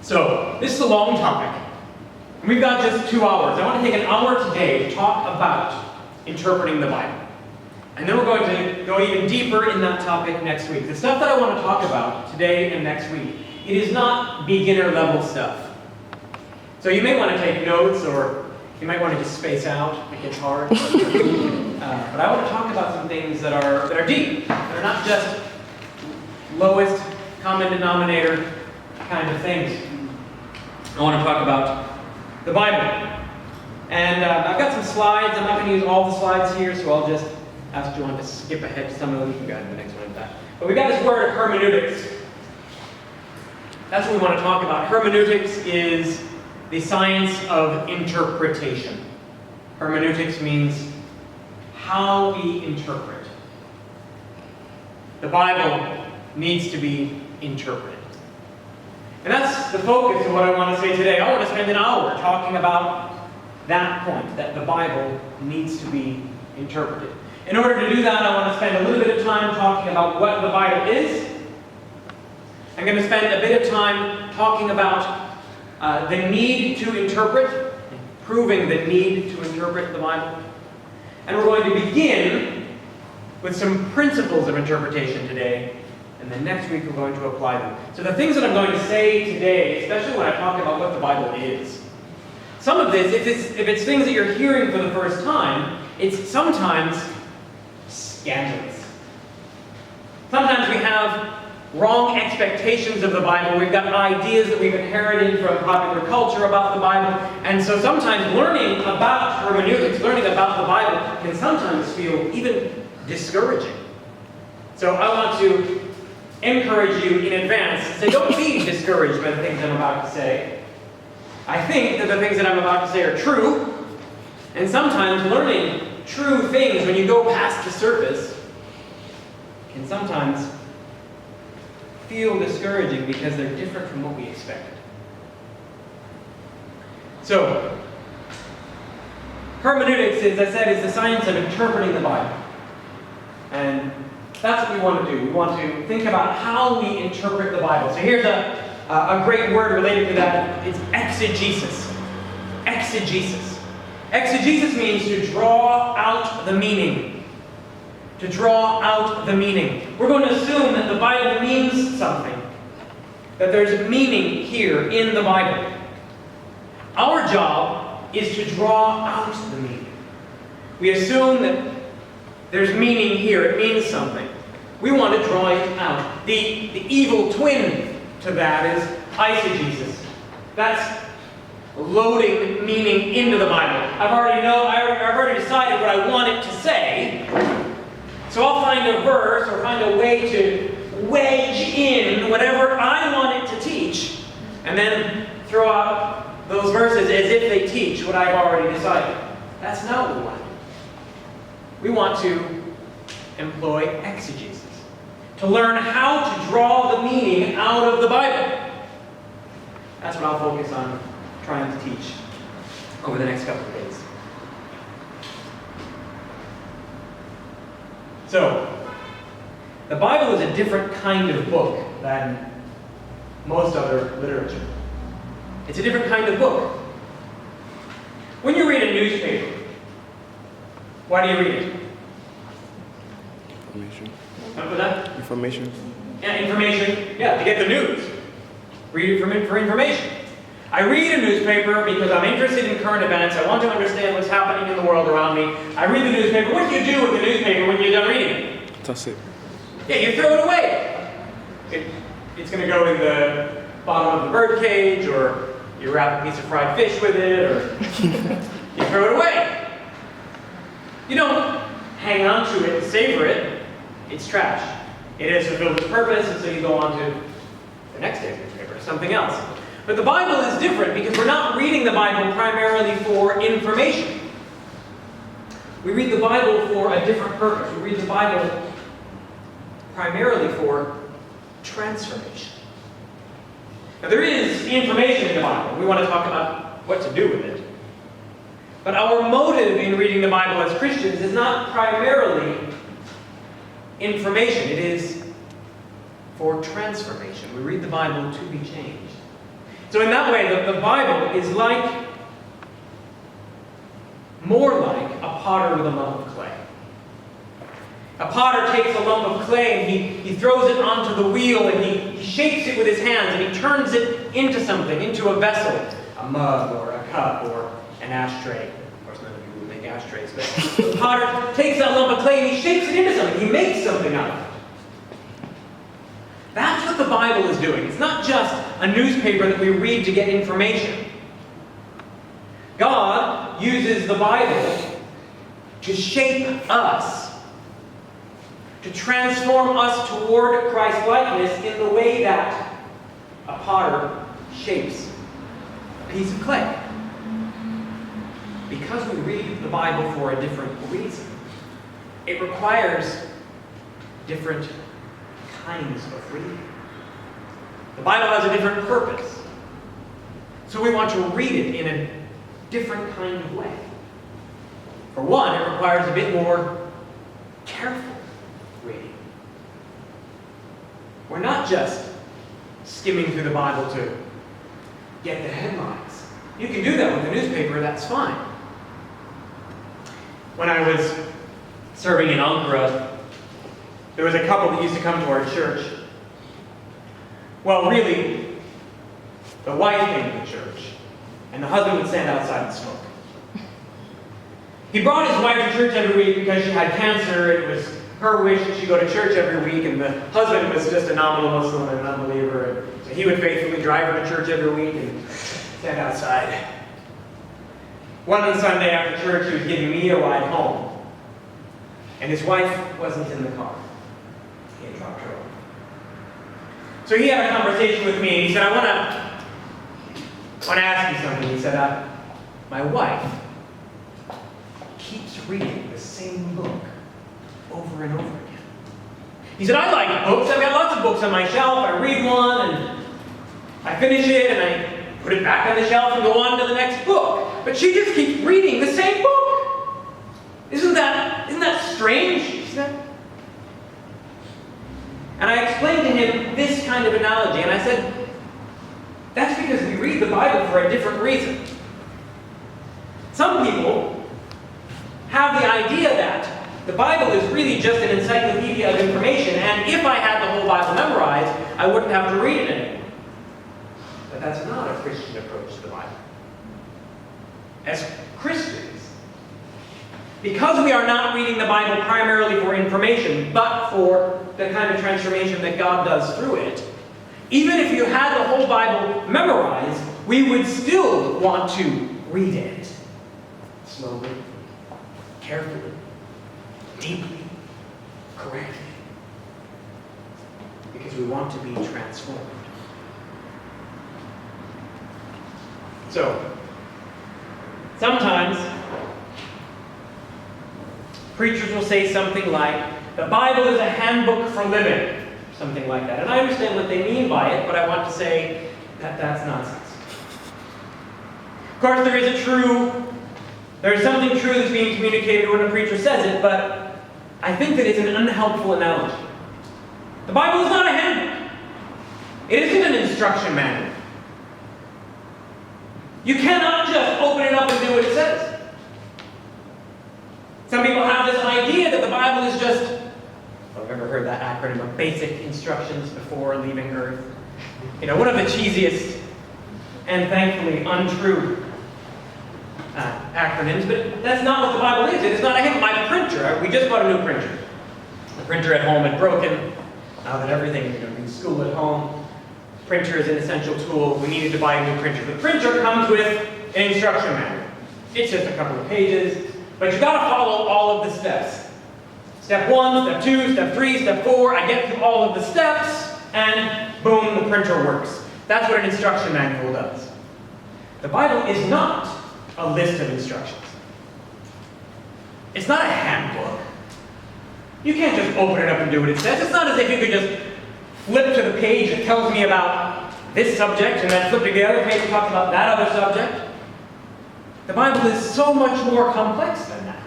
So, this is a long topic. And we've got just 2 hours. I want to take an hour today to talk about interpreting the Bible. And then we're going to go even deeper in that topic next week. The stuff that I want to talk about today and next week, it is not beginner level stuff. So you may want to take notes, or you might want to just space out. It gets hard. But I want to talk about some things that are deep. That are not just lowest common denominator kind of things. I want to talk about the Bible. And I've got some slides. I'm not going to use all the slides here, so I'll just ask John to skip ahead to some of them. You can go ahead to the next one with that. But we've got this word, hermeneutics. That's what we want to talk about. Hermeneutics is the science of interpretation. Hermeneutics means how we interpret. The Bible needs to be interpreted. And that's the focus of what I want to say today. I want to spend an hour talking about that point, that the Bible needs to be interpreted. In order to do that, I want to spend a little bit of time talking about what the Bible is. I'm going to spend a bit of time talking about the need to interpret, proving the need to interpret the Bible. And we're going to begin with some principles of interpretation today. And then next week we're going to apply them. So the things that I'm going to say today, especially when I talk about what the Bible is, some of this, if it's things that you're hearing for the first time, it's sometimes scandalous. Sometimes we have wrong expectations of the Bible. We've got ideas that we've inherited from popular culture about the Bible. And so sometimes learning about hermeneutics, learning about the Bible, can sometimes feel even discouraging. So I want to encourage you in advance to say, don't be discouraged by the things I'm about to say. I think that the things that I'm about to say are true, and sometimes learning true things when you go past the surface can sometimes feel discouraging because they're different from what we expected. So, hermeneutics, as I said, is the science of interpreting the Bible. And that's what we want to do. We want to think about how we interpret the Bible. So here's a great word related to that. It's exegesis. Exegesis. Exegesis means to draw out the meaning. To draw out the meaning. We're going to assume that the Bible means something. That there's meaning here in the Bible. Our job is to draw out the meaning. We assume that there's meaning here. It means something. We want to draw it out. The evil twin to that is eisegesis. That's loading meaning into the Bible. I've already decided what I want it to say. So I'll find a verse or find a way to wedge in whatever I want it to teach, and then throw out those verses as if they teach what I've already decided. That's not what we want to do. We want to employ exegesis. To learn how to draw the meaning out of the Bible. That's what I'll focus on trying to teach over the next couple of days. So, the Bible is a different kind of book than most other literature. It's a different kind of book. When you read a newspaper, why do you read it? Information. Remember that? Information. Yeah, information. Yeah, to get the news. Read it for information. I read a newspaper because I'm interested in current events. I want to understand what's happening in the world around me. I read the newspaper. What do you do with the newspaper when you're done reading it? Toss it. Yeah, you throw it away. It's going to go in the bottom of the bird cage, or you wrap a piece of fried fish with it, or you throw it away. You don't hang on to it and savor it. It's trash. It has fulfilled its purpose, and so you go on to the next day's newspaper, or something else. But the Bible is different because we're not reading the Bible primarily for information. We read the Bible for a different purpose. We read the Bible primarily for transformation. Now, there is information in the Bible. We want to talk about what to do with it. But our motive in reading the Bible as Christians is not primarily information. It is for transformation. We read the Bible to be changed. So in that way, the Bible is more like a potter with a lump of clay. A potter takes a lump of clay and he throws it onto the wheel and he shapes it with his hands and he turns it into something, into a vessel, a mug or a cup or an ashtray. Of course, none of you would make ashtrays, but the potter takes that lump of clay and he shapes it into something. He makes something out of it. That's what the Bible is doing. It's not just a newspaper that we read to get information. God uses the Bible to shape us, to transform us toward Christ-likeness in the way that a potter shapes a piece of clay. Because we read the Bible for a different reason, it requires different kinds of reading. The Bible has a different purpose. So we want to read it in a different kind of way. For one, it requires a bit more careful reading. We're not just skimming through the Bible to get the headlines. You can do that with a newspaper, that's fine. When I was serving in Ankara, there was a couple that used to come to our church. Well, really, the wife came to church, and the husband would stand outside and smoke. He brought his wife to church every week because she had cancer. It was her wish that she go to church every week, and the husband was just a nominal Muslim and an unbeliever. So he would faithfully drive her to church every week and stand outside. One Sunday after church, he was giving me a ride home, and his wife wasn't in the car. He had dropped her off. So he had a conversation with me, and he said, I want to ask you something. He said, my wife keeps reading the same book over and over again. He said, I like books. I've got lots of books on my shelf. I read one, and I finish it, and I put it back on the shelf and go on to the next book. But she just keeps reading the same book. Isn't that strange? She said. And I explained to him this kind of analogy, and I said, that's because we read the Bible for a different reason. Some people have the idea that the Bible is really just an encyclopedia of information, and if I had the whole Bible memorized, I wouldn't have to read it anymore. But that's not a Christian approach to the Bible. As Christians, because we are not reading the Bible primarily for information, but for the kind of transformation that God does through it, even if you had the whole Bible memorized, we would still want to read it slowly, carefully, deeply, correctly, because we want to be transformed. So, sometimes preachers will say something like, the Bible is a handbook for living, something like that. And I understand what they mean by it, but I want to say that that's nonsense. Of course, there is something true that's being communicated when a preacher says it, but I think that it's an unhelpful analogy. The Bible is not a handbook. It isn't an instruction manual. You cannot just open it up and do what it says. Some people have this idea that the Bible is just, I've ever heard that acronym of basic instructions before leaving Earth. One of the cheesiest and thankfully untrue acronyms, but that's not what the Bible is. It is not a handbook. My printer, we just bought a new printer. The printer at home had broken. Now that everything, in school at home, printer is an essential tool. We needed to buy a new printer. The printer comes with an instruction manual. It's just a couple of pages, but you've got to follow all of the steps. Step 1, step 2, step 3, step 4. I get through all of the steps, and boom, the printer works. That's what an instruction manual does. The Bible is not a list of instructions. It's not a handbook. You can't just open it up and do what it says. It's not as if you could just flip to the page that tells me about this subject and then flip to the other page that talks about that other subject. The Bible is so much more complex than that.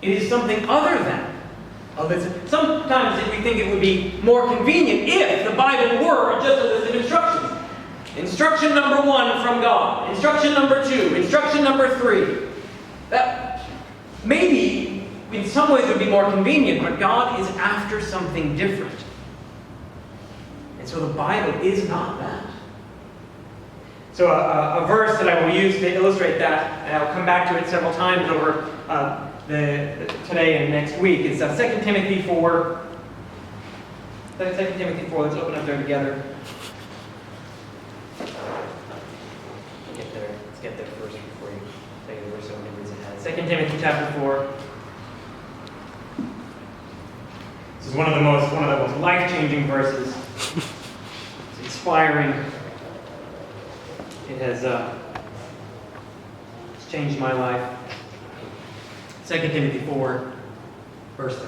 It is something other than a list. Sometimes we think it would be more convenient if the Bible were just a list of instructions. Instruction number 1 from God. Instruction number 2. Instruction number 3. That maybe in some ways would be more convenient, but God is after something different. And so the Bible is not that. So a verse that I will use to illustrate that, and I'll come back to it several times over today and next week, is 2 Timothy 4. 2 Timothy 4, let's open up there together. Let's get there first before you say the verse so many words ahead. 2 Timothy chapter 4. This is one of the most life-changing verses. It's inspiring. It has it's changed my life. 2 Timothy 4, verse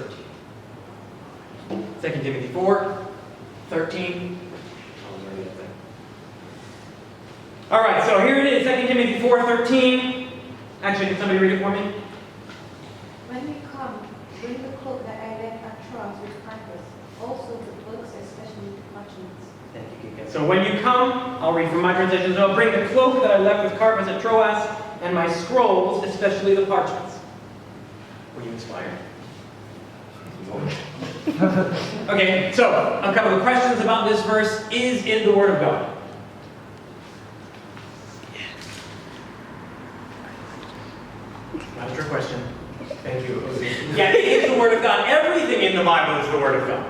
13. 2 Timothy 4, 13. All right, so here it is, 2 Timothy 4, 13. Actually, can somebody read it for me? When we come, bring the cloak that I left at Troas with purpose, also the books, especially the parchments. Thank you, Kika. So when you come, I'll read from my translation. So I'll bring the cloak that I left with Carpus at Troas, and my scrolls, especially the parchments. Were you inspired? Okay, so a couple of questions about this verse. Is it the Word of God? Not a trick question. Thank you. Yeah, it is the Word of God. Everything in the Bible is the Word of God.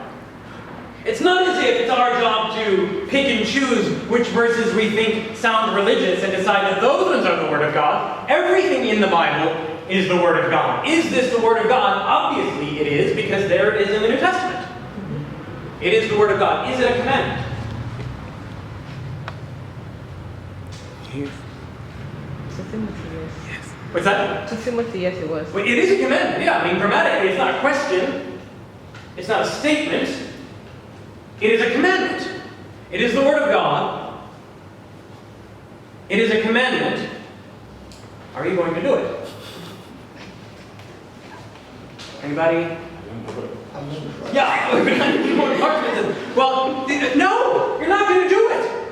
It's not as if it's our job to pick and choose which verses we think sound religious and decide that those ones are the Word of God. Everything in the Bible is the Word of God. Is this the Word of God? Obviously it is, because there it is in the New Testament. It is the Word of God. Is it a commandment? Yes. What's that? To Timothy, yes, it was. Well, it is a commandment, yeah. I mean, grammatically, it's not a question. It's not a statement. It is a commandment. It is the Word of God. It is a commandment. Are you going to do it? Anybody? Yeah. Well, no, you're not going to do it.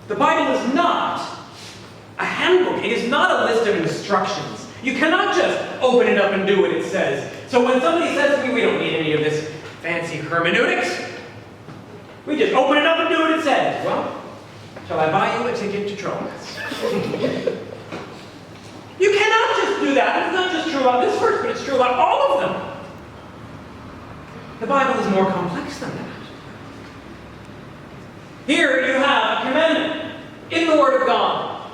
The Bible is not a handbook. It is not a list of instructions. You cannot just open it up and do what it says. So when somebody says to me, we don't need any of this fancy hermeneutics, we just open it up and do what it says. Well, shall I buy you a ticket to Troas? You cannot just do that. It's not just true about this verse, but it's true about all of them. The Bible is more complex than that. Here you have a commandment in the Word of God,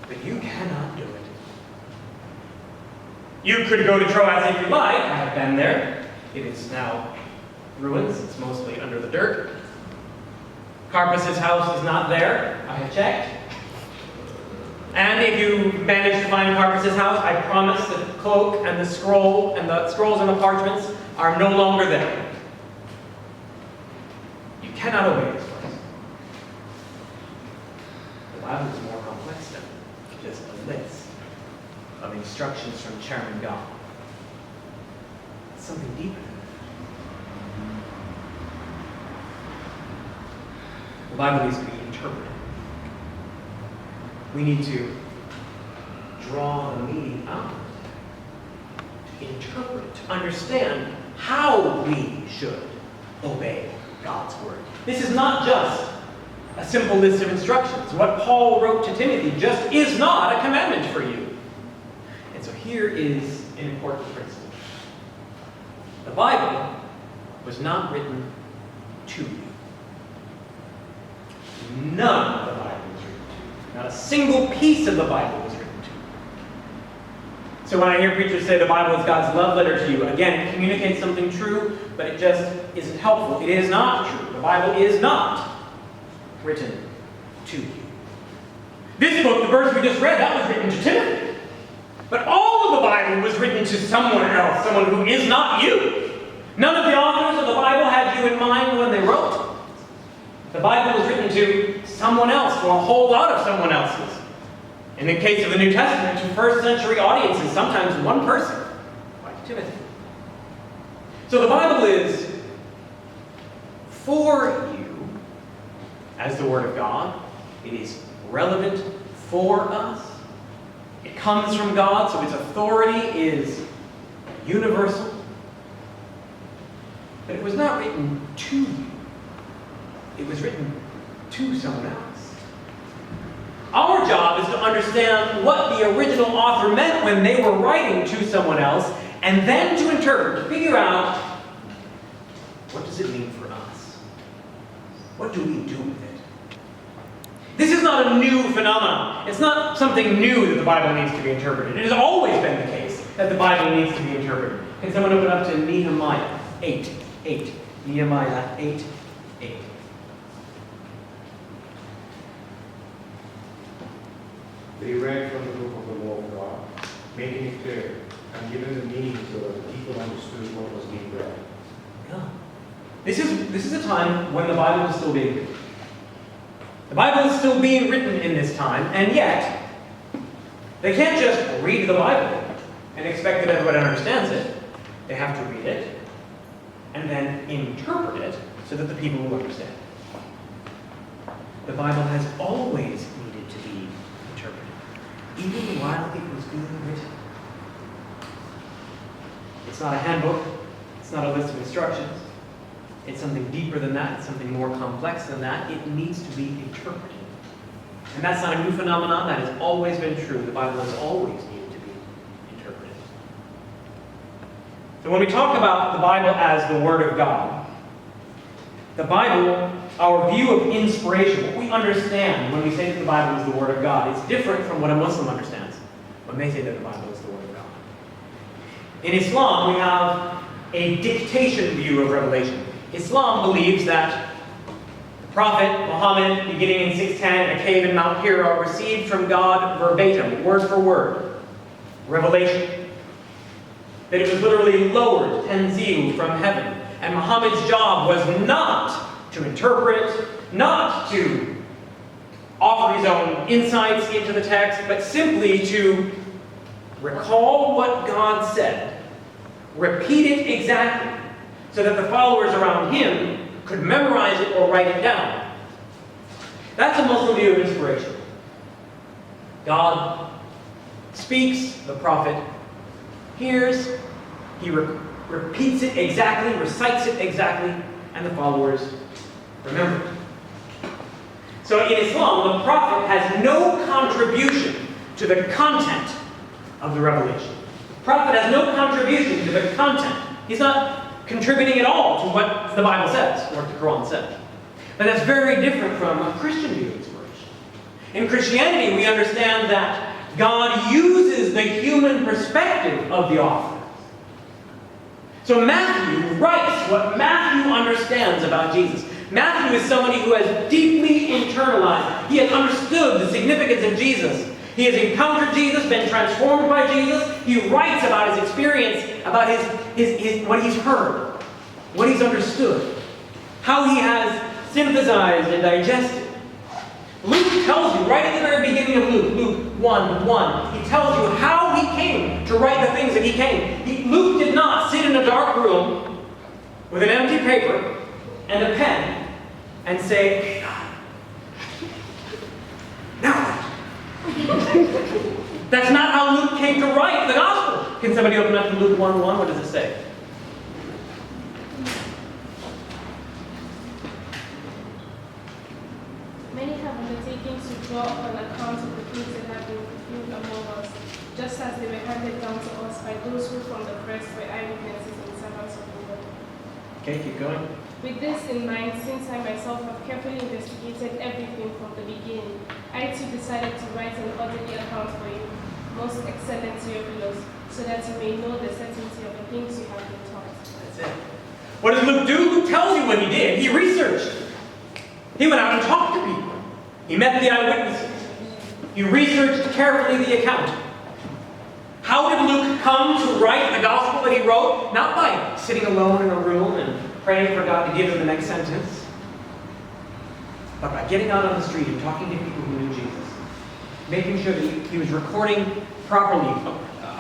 but you cannot do it. You could go to Troas if you like. I have been there. It is now ruins. It's mostly under the dirt. Carpus's house is not there. I have checked. And if you manage to find Carpus's house, I promise the cloak and the scrolls and the parchments are no longer there. You cannot obey this place. The Bible is more complex than just a list of instructions from Chairman God. It's something deeper than that. The Bible needs to be interpreted. We need to draw the meaning out, to interpret, to understand how we should obey God's Word. This is not just a simple list of instructions. What Paul wrote to Timothy just is not a commandment for you. And so here is an important principle. The Bible was not written to you. None of the Bible was written to you. Not a single piece of the Bible was written to you. So when I hear preachers say the Bible is God's love letter to you, again, it communicates something true, but it just isn't helpful. It is not true. The Bible is not written to you. This book, the verse we just read, that was written to Timothy. But all of the Bible was written to someone else, someone who is not you. None of the authors of the Bible had you in mind when they wrote. The Bible was written to someone else, to a whole lot of someone else's. In the case of the New Testament, to first century audiences, sometimes one person, like Timothy. So the Bible is for you as the Word of God. It is relevant for us. It comes from God, so its authority is universal. But it was not written to you. It was written to someone else. Our job is to understand what the original author meant when they were writing to someone else, and then to interpret, to figure out, what does it mean for us? What do we do with it? This is not a new phenomenon. It's not something new that the Bible needs to be interpreted. It has always been the case that the Bible needs to be interpreted. Can someone open up to Nehemiah 8:8? Nehemiah 8:8. They read from the book of the law of God, making it clear and giving the meaning so that the people understood what was being read. Yeah. This is a time when the Bible is still being written. The Bible is still being written in this time, and yet they can't just read the Bible and expect that everybody understands it. They have to read it and then interpret it so that the people will understand. The Bible has always needed to be interpreted, even while it was being written. It's not a handbook. It's not a list of instructions. It's something deeper than that. It's something more complex than that. It needs to be interpreted. And that's not a new phenomenon. That has always been true. The Bible has always needed to be interpreted. So when we talk about the Bible as the Word of God, the Bible, our view of inspiration, what we understand when we say that the Bible is the Word of God, is different from what a Muslim understands when they say that the Bible is the Word of God. In Islam, we have a dictation view of revelation. Islam believes that the Prophet Muhammad, beginning in 610 in a cave in Mount Hira, received from God verbatim, word for word, revelation. That it was literally lowered, tanzil, from heaven. And Muhammad's job was not to interpret, not to offer his own insights into the text, but simply to recall what God said, repeat it exactly, so that the followers around him could memorize it or write it down. That's a Muslim view of inspiration. God speaks, the prophet hears, he repeats it exactly, recites it exactly, and the followers remember it. So in Islam, the prophet has no contribution to the content of the revelation. The prophet has no contribution to the content. He's not contributing at all to what the Bible says, or the Quran says. But that's very different from a Christian view of inspiration. In Christianity, we understand that God uses the human perspective of the author. So Matthew writes what Matthew understands about Jesus. Matthew is somebody who has deeply internalized. He has understood the significance of Jesus. He has encountered Jesus, been transformed by Jesus. He writes about his experience, about his what he's heard, what he's understood, how he has synthesized and digested. Luke tells you, right at the very beginning of Luke 1:1, he tells you how he came to write the things that he came. Luke did not sit in a dark room with an empty paper and a pen and say, "Hey God, now what?" That's not how Luke came to write the gospel. Can somebody open up to Luke 1:1? What does it say? Many have undertaken to draw up an account of the things that have been fulfilled among us, just as they were handed down to us by those who from the first were eyewitnesses and servants of the word. Okay, keep going. With this in mind, since I myself have carefully investigated everything from the beginning, I too decided to write an orderly account for you, most excellent Theophilus, so that you may know the certainty of the things you have been taught. That's it. What does Luke do? Luke tells you what he did. He researched. He went out and talked to people. He met the eyewitnesses. He researched carefully the account. How did Luke come to write the gospel that he wrote? Not by sitting alone in a room and praying for God to give him the next sentence, but by getting out on the street and talking to people who knew Jesus, making sure that he was recording properly,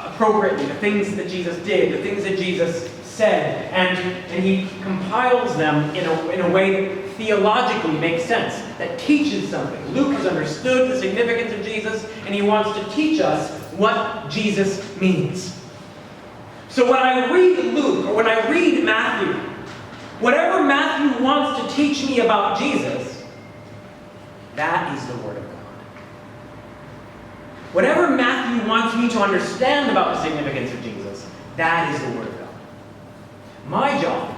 appropriately, the things that Jesus did, the things that Jesus said, and he compiles them in a way that theologically makes sense, that teaches something. Luke has understood the significance of Jesus, and he wants to teach us what Jesus means. So when I read Luke, or when I read Matthew, whatever Matthew wants to teach me about Jesus, that is the Word of God. Whatever Matthew wants me to understand about the significance of Jesus, that is the Word of God. My job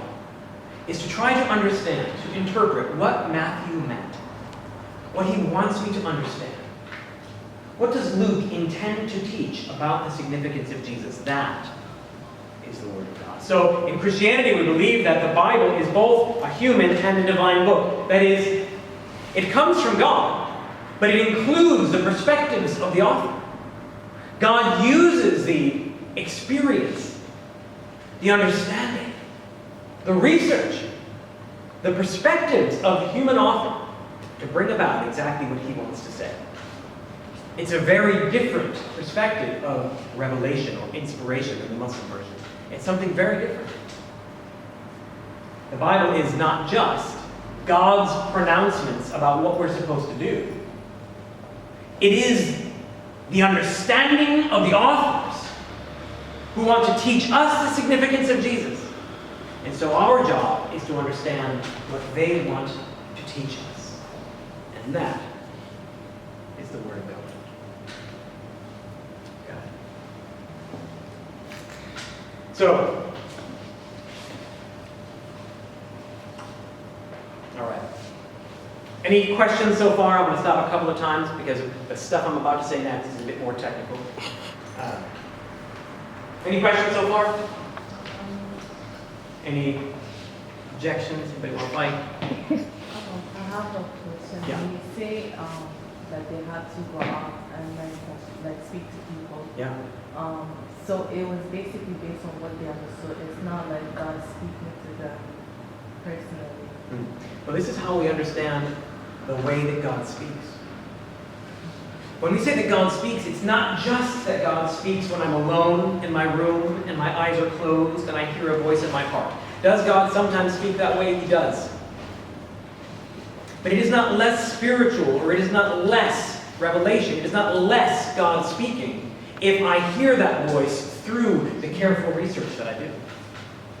is to try to understand, to interpret what Matthew meant, what he wants me to understand. What does Luke intend to teach about the significance of Jesus? That is the Word of God. So, in Christianity, we believe that the Bible is both a human and a divine book. That is, it comes from God, but it includes the perspectives of the author. God uses the experience, the understanding, the research, the perspectives of the human author to bring about exactly what he wants to say. It's a very different perspective of revelation or inspiration than the Muslim version. It's something very different. The Bible is not just God's pronouncements about what we're supposed to do. It is the understanding of the authors who want to teach us the significance of Jesus. And so our job is to understand what they want to teach us. And that is the Word of God. So, all right. Any questions so far? I'm going to stop a couple of times because the stuff I'm about to say next is a bit more technical. Any questions so far? Any objections? Anybody want to fight? I have a question. Yeah. When you say that they had to go out and like speak to people, Yeah. so it was basically based on what they understood. It's not like God speaking to them personally. Well, this is how we understand the way that God speaks. When we say that God speaks, it's not just that God speaks when I'm alone in my room and my eyes are closed and I hear a voice in my heart. Does God sometimes speak that way? He does. But it is not less spiritual, or it is not less revelation. It is not less God speaking if I hear that voice through the careful research that I do.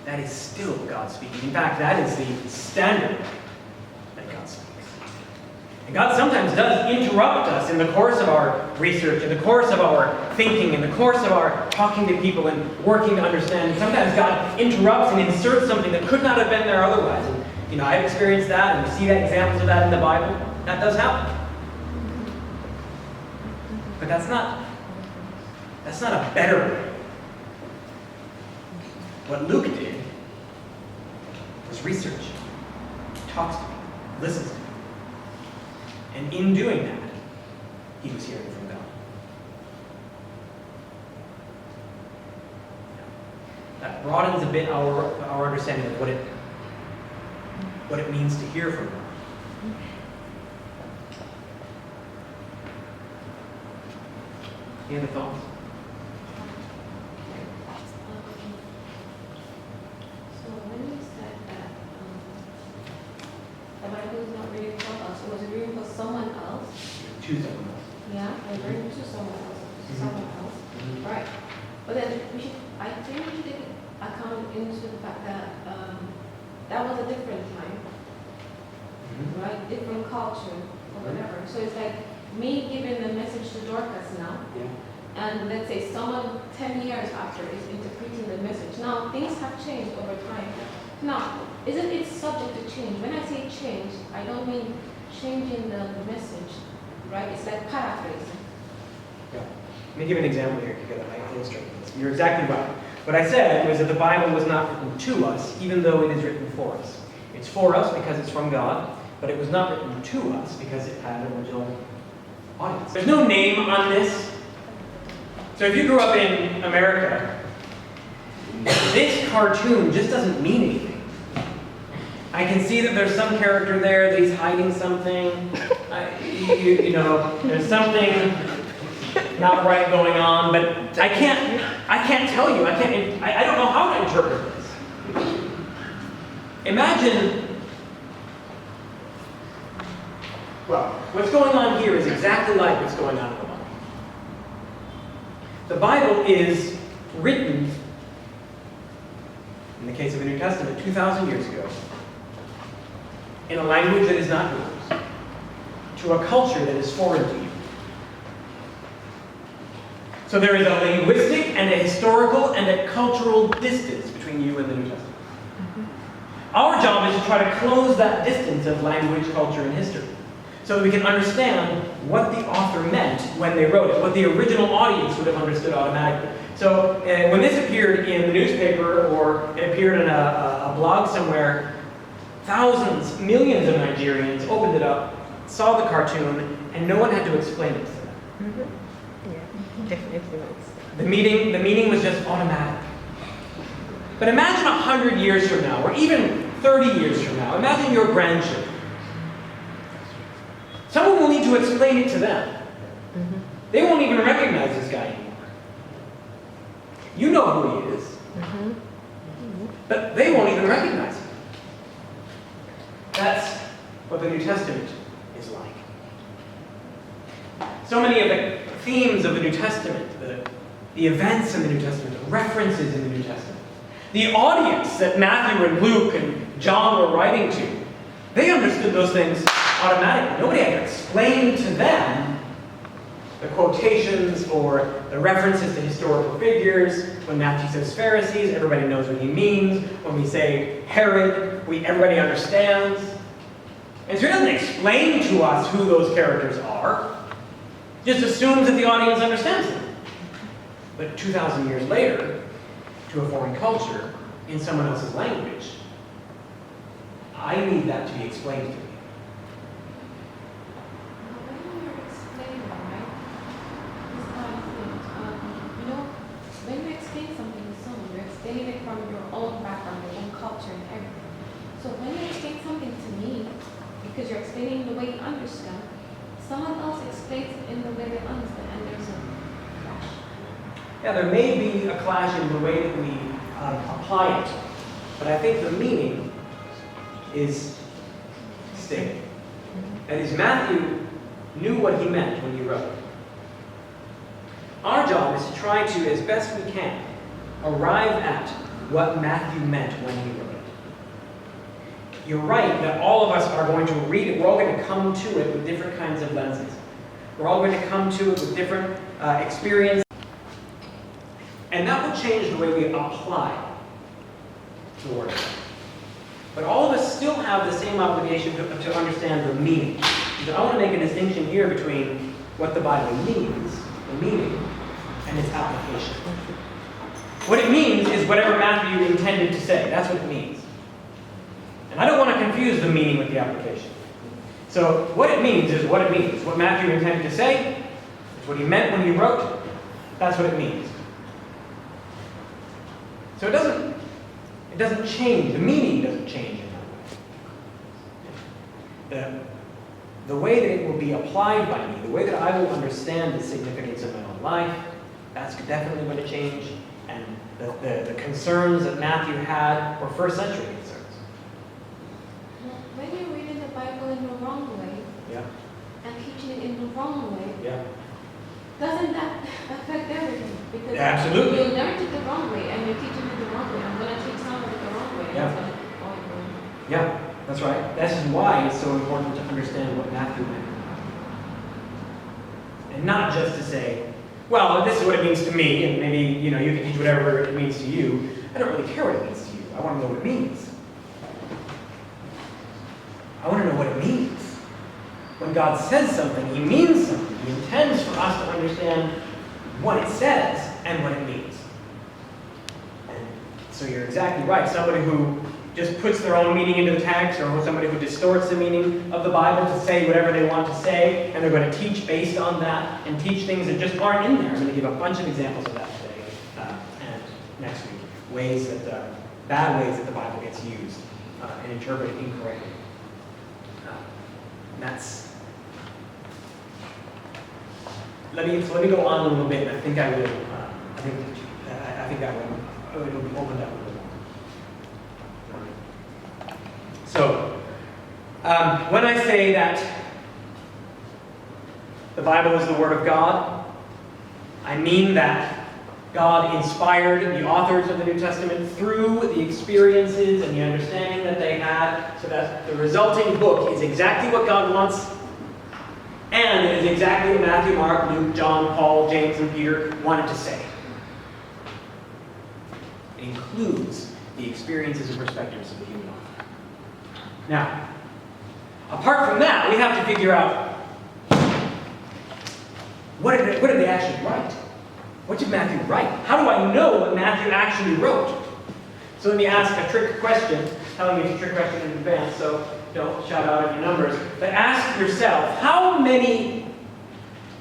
That is still God speaking. In fact, that is the standard that God speaks. And God sometimes does interrupt us in the course of our research, in the course of our thinking, in the course of our talking to people and working to understand. And sometimes God interrupts and inserts something that could not have been there otherwise. And, I've experienced that, and we see that examples of that in the Bible. That does happen. But that's not a better way. What Luke did was research. He talks to people, listens to people. And in doing that, he was hearing from God. That broadens a bit our understanding of what it means to hear from God. Any other thoughts? So when you said that the Bible is not reading for us, it was reading for someone else. Choose someone else. Yeah, and reading to someone else. Mhm. Someone else. Mhm. Right. But then I think we should take account into the fact that that was a different time, Mhm. right? Different culture or whatever. So it's like me giving the message to Dorcas now, Yeah. and let's say someone 10 years after is interpreting the message. Now, things have changed over time. Now, isn't it subject to change? When I say change, I don't mean changing the message, right? It's like paraphrasing. Yeah. Let me give an example here together. I can illustrate this. You're exactly right. What I said was that the Bible was not written to us, even though it is written for us. It's for us because it's from God, but it was not written to us because it had an original audience. There's no name on this. So if you grew up in America, this cartoon just doesn't mean anything. I can see that there's some character there that he's hiding something. There's something not right going on, but I can't tell you. I don't know how to interpret this. Imagine Well, what's going on here is exactly like what's going on in the Bible. The Bible is written, in the case of the New Testament, 2,000 years ago, in a language that is not yours, to a culture that is foreign to you. So there is a linguistic and a historical and a cultural distance between you and the New Testament. Our job is to try to close that distance of language, culture, and history, so that we can understand what the author meant when they wrote it, what the original audience would have understood automatically. So when this appeared in the newspaper or it appeared in a blog somewhere, thousands, millions of Nigerians opened it up, saw the cartoon, and no one had to explain it to them. Mm-hmm. Yeah, definitely. The meaning was just automatic. But imagine 100 years from now, or even 30 years from now, imagine your grandchildren. Someone will need to explain it to them. Mm-hmm. They won't even recognize this guy anymore. You know who he is, Mm-hmm. but they won't even recognize him. That's what the New Testament is like. So many of the themes of the New Testament, the events in the New Testament, the references in the New Testament, the audience that Matthew and Luke and John were writing to, they understood those things automatically. Nobody had to explain to them the quotations or the references to historical figures. When Matthew says Pharisees, everybody knows what he means. When we say Herod, everybody understands. And so he doesn't explain to us who those characters are. He just assumes that the audience understands them. But 2,000 years later, to a foreign culture, in someone else's language, I need that to be explained to me. When you're explaining, right, this kind of thing, when you explain something to someone, you're explaining it from your own background, your own culture and everything. So when you explain something to me, because you're explaining the way you understand, someone else explains it in the way they understand, and there's a clash. Yeah, there may be a clash in the way that we apply it, but I think the meaning is stated. That is, Matthew knew what he meant when he wrote. Our job is to try to, as best we can, arrive at what Matthew meant when he wrote it. You're right that all of us are going to read it. We're all going to come to it with different kinds of lenses. We're all going to come to it with different experiences. And that will change the way we apply the Word. But all of us still have the same obligation to understand the meaning. I want to make a distinction here between what the Bible means, the meaning, and its application. What it means is whatever Matthew intended to say. That's what it means. And I don't want to confuse the meaning with the application. So what it means is what it means. What Matthew intended to say is what he meant when he wrote it. That's what it means. So it doesn't change. The meaning doesn't change in that way. The way that it will be applied by me, the way that I will understand the significance of my own life, that's definitely going to change. And the concerns that Matthew had were first century concerns. When you're reading the Bible in the wrong way, Yeah. and teaching it in the wrong way, Yeah. doesn't that affect everything? Because Absolutely. you learned it the wrong way, and you're teaching it the wrong way. I'm going to teach someone it the wrong way, and Yeah. it's going to keep going wrong. Yeah, that's right. This is why it's so important to understand what Matthew meant. And not just to say, well, this is what it means to me, and maybe you can teach whatever it means to you. I don't really care what it means to you. I want to know what it means. I want to know what it means. When God says something, he means something. He intends for us to understand what it says and what it means. And so you're exactly right. Somebody who just puts their own meaning into the text, or somebody who distorts the meaning of the Bible to say whatever they want to say, and they're going to teach based on that, and teach things that just aren't in there. I'm going to give a bunch of examples of that today and next week. Bad ways that the Bible gets used and interpreted incorrectly. Let me go on a little bit, and I think I will. I think that will it'll be opened up a little more. So, when I say that the Bible is the Word of God, I mean that God inspired the authors of the New Testament through the experiences and the understanding that they had, so that the resulting book is exactly what God wants, and it is exactly what Matthew, Mark, Luke, John, Paul, James, and Peter wanted to say. It includes the experiences and perspectives of the human author. Now, apart from that, we have to figure out what did they actually write? What did Matthew write? How do I know what Matthew actually wrote? So let me ask a trick question. Telling you it's a trick question in advance, so don't shout out any numbers. But ask yourself, how many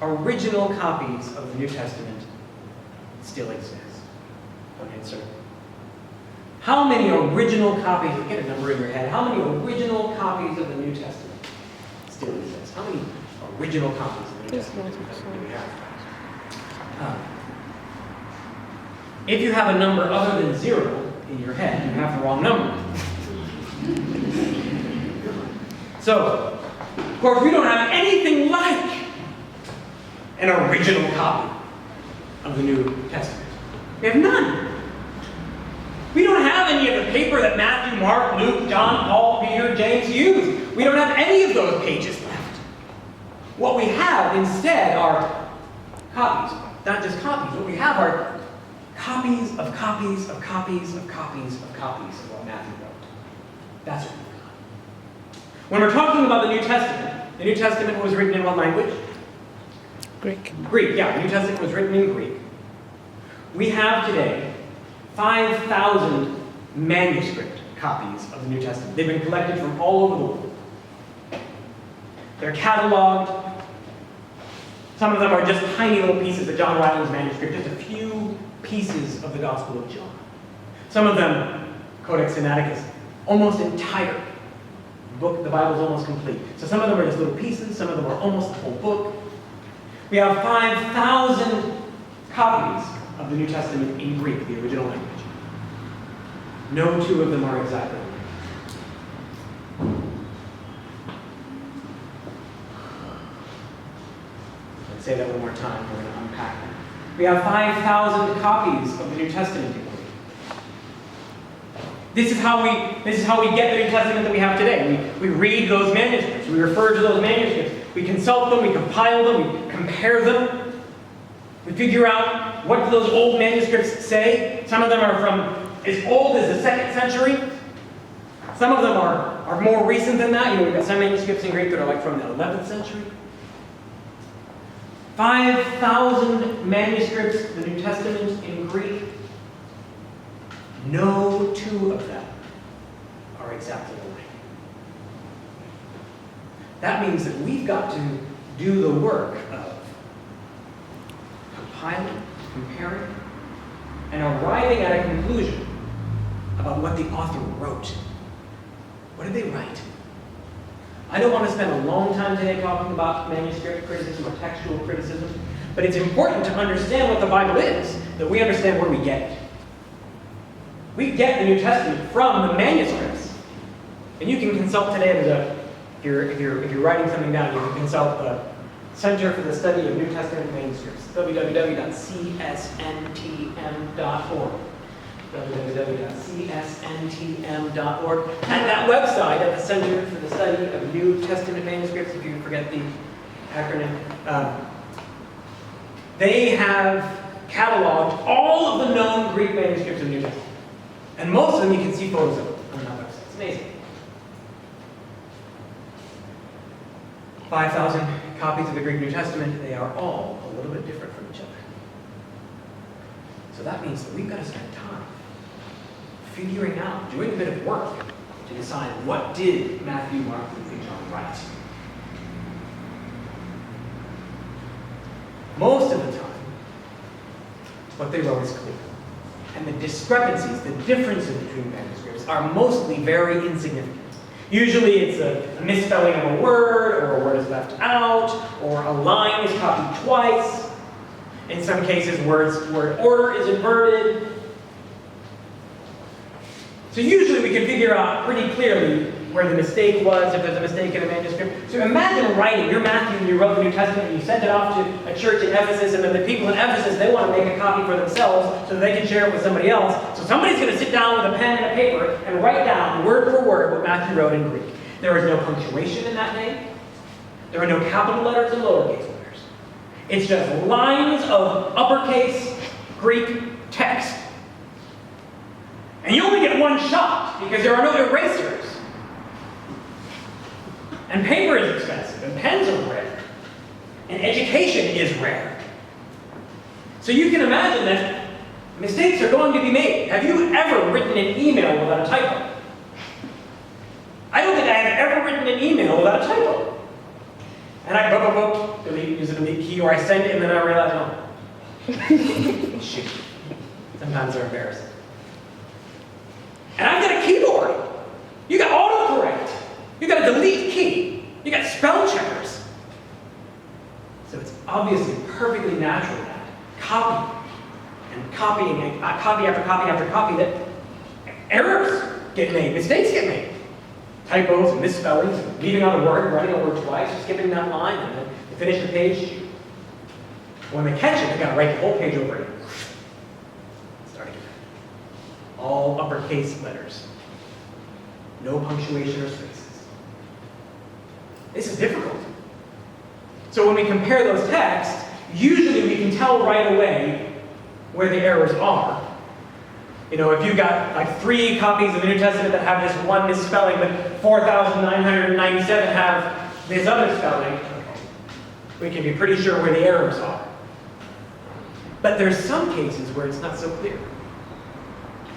original copies of the New Testament still exist? Don't answer. How many original copies, get a number in your head, how many original copies of the New Testament still exist? How many original copies of the New Testament do we have? If you have a number other than 0 in your head, you have the wrong number. So, of course, we don't have anything like an original copy of the New Testament. We have none. We don't have any of the paper that Matthew, Mark, Luke, John, Paul, Peter, James used. We don't have any of those pages left. What we have instead are copies. Not just copies. What we have are copies of copies of copies of copies of copies of what Matthew wrote. That's what we've got. When we're talking about the New Testament was written in what language? Greek. Greek, yeah. The New Testament was written in Greek. We have today 5,000 manuscript copies of the New Testament. They've been collected from all over the world. They're cataloged. Some of them are just tiny little pieces of John Ryland's manuscript, just a few pieces of the Gospel of John. Some of them, Codex Sinaiticus, almost entire book. The Bible's almost complete. So some of them are just little pieces. Some of them are almost the whole book. We have 5,000 copies of the New Testament in Greek, the original language. No two of them are exactly alike. Let's say that one more time. We're going to unpack that. We have 5,000 copies of the New Testament in Greek. This is how we get the New Testament that we have today. We read those manuscripts. We refer to those manuscripts. We consult them. We compile them. We compare them. We figure out what do those old manuscripts say. Some of them are from as old as the 2nd century. Some of them are more recent than that. We've got some manuscripts in Greek that are like from the 11th century. 5,000 manuscripts of the New Testament in Greek. No two of them are exactly alike. That means that we've got to do the work of compiling, comparing, and arriving at a conclusion about what the author wrote. What did they write? I don't want to spend a long time today talking about manuscript criticism or textual criticism, but it's important to understand what the Bible is, that we understand where we get it. We get the New Testament from the manuscripts. And you can consult today, if you're writing something down, you can consult the Center for the Study of New Testament Manuscripts, www.csntm.org. www.csntm.org. At that website, at the Center for the Study of New Testament Manuscripts, if you forget the acronym, they have cataloged all of the known Greek manuscripts of the New Testament. And most of them you can see photos of on that website. It's amazing. 5,000 copies of the Greek New Testament, they are all a little bit different from each other. So that means that we've got to spend time figuring out, doing a bit of work to decide what did Matthew, Mark, Luke, and John write. Most of the time, what they wrote is clear. And the discrepancies, the differences between manuscripts are mostly very insignificant. Usually it's a misspelling of a word, or a word is left out, or a line is copied twice. In some cases, word order is inverted. So usually we can figure out pretty clearly where the mistake was, if there's a mistake in a manuscript. So imagine writing your Matthew, and you wrote the New Testament, and you sent it off to a church in Ephesus, and then the people in Ephesus, they want to make a copy for themselves so that they can share it with somebody else. So somebody's going to sit down with a pen and a paper and write down word for word what Matthew wrote in Greek. There is no punctuation in that name. There are no capital letters and lowercase letters. It's just lines of uppercase Greek text. And you only get one shot because there are no erasers. And paper is expensive, and pens are rare. And education is rare. So you can imagine that mistakes are going to be made. Have you ever written an email without a typo? I don't think I have ever written an email without a typo. And I delete, use a delete key, or I send it and then I realize, oh. Shoot. Sometimes they're embarrassing. And I've got a keyboard. You got autocorrect. You got a delete key. You got spell checkers. So it's obviously perfectly natural that copy and copying, copy after copy after copy, that errors get made, mistakes get made. Typos and misspellings, and leaving out a word, writing a word twice, skipping that line, and then they finish the page. When they catch it, they've got to write the whole page over again. Start again. All uppercase letters. No punctuation or spaces. This is difficult. So when we compare those texts, usually we can tell right away where the errors are. You know, if you've got like 3 copies of the New Testament that have this one misspelling, but 4,997 have this other spelling, we can be pretty sure where the errors are. But there's some cases where it's not so clear.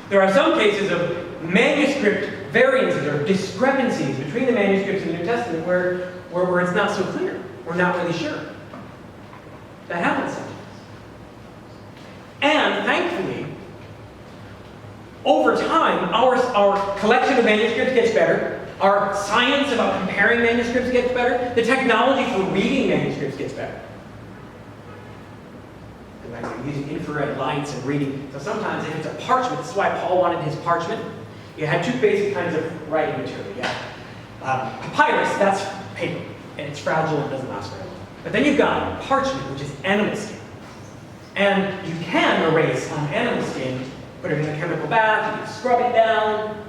There are some cases of manuscript variances or discrepancies between the manuscripts in the New Testament where it's not so clear. We're not really sure. That happens sometimes. And thankfully, over time, our collection of manuscripts gets better. Our science about comparing manuscripts gets better. The technology for reading manuscripts gets better. We're using infrared lights and reading. So sometimes if it's a parchment, this is why Paul wanted his parchment. You had 2 basic kinds of writing material. You have papyrus, that's paper, and it's fragile and doesn't last very long. But then you've got parchment, which is animal skin. And you can erase on animal skin, put it in a chemical bath, you can scrub it down.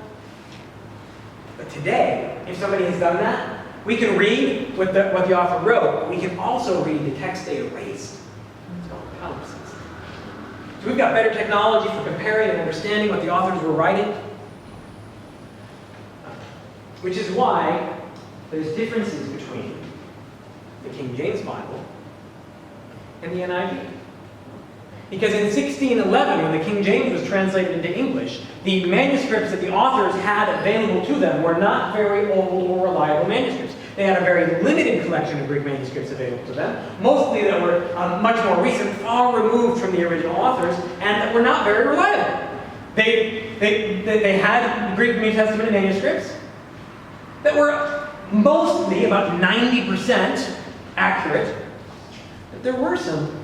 But today, if somebody has done that, we can read what the author wrote, but we can also read the text they erased. It's called palimpsest. So we've got better technology for comparing and understanding what the authors were writing, which is why there's differences between the King James Bible and the NIV. Because in 1611, when the King James was translated into English, the manuscripts that the authors had available to them were not very old or reliable manuscripts. They had a very limited collection of Greek manuscripts available to them, mostly that were much more recent, far removed from the original authors, and that were not very reliable. They had Greek New Testament manuscripts that were mostly about 90% accurate, but there were some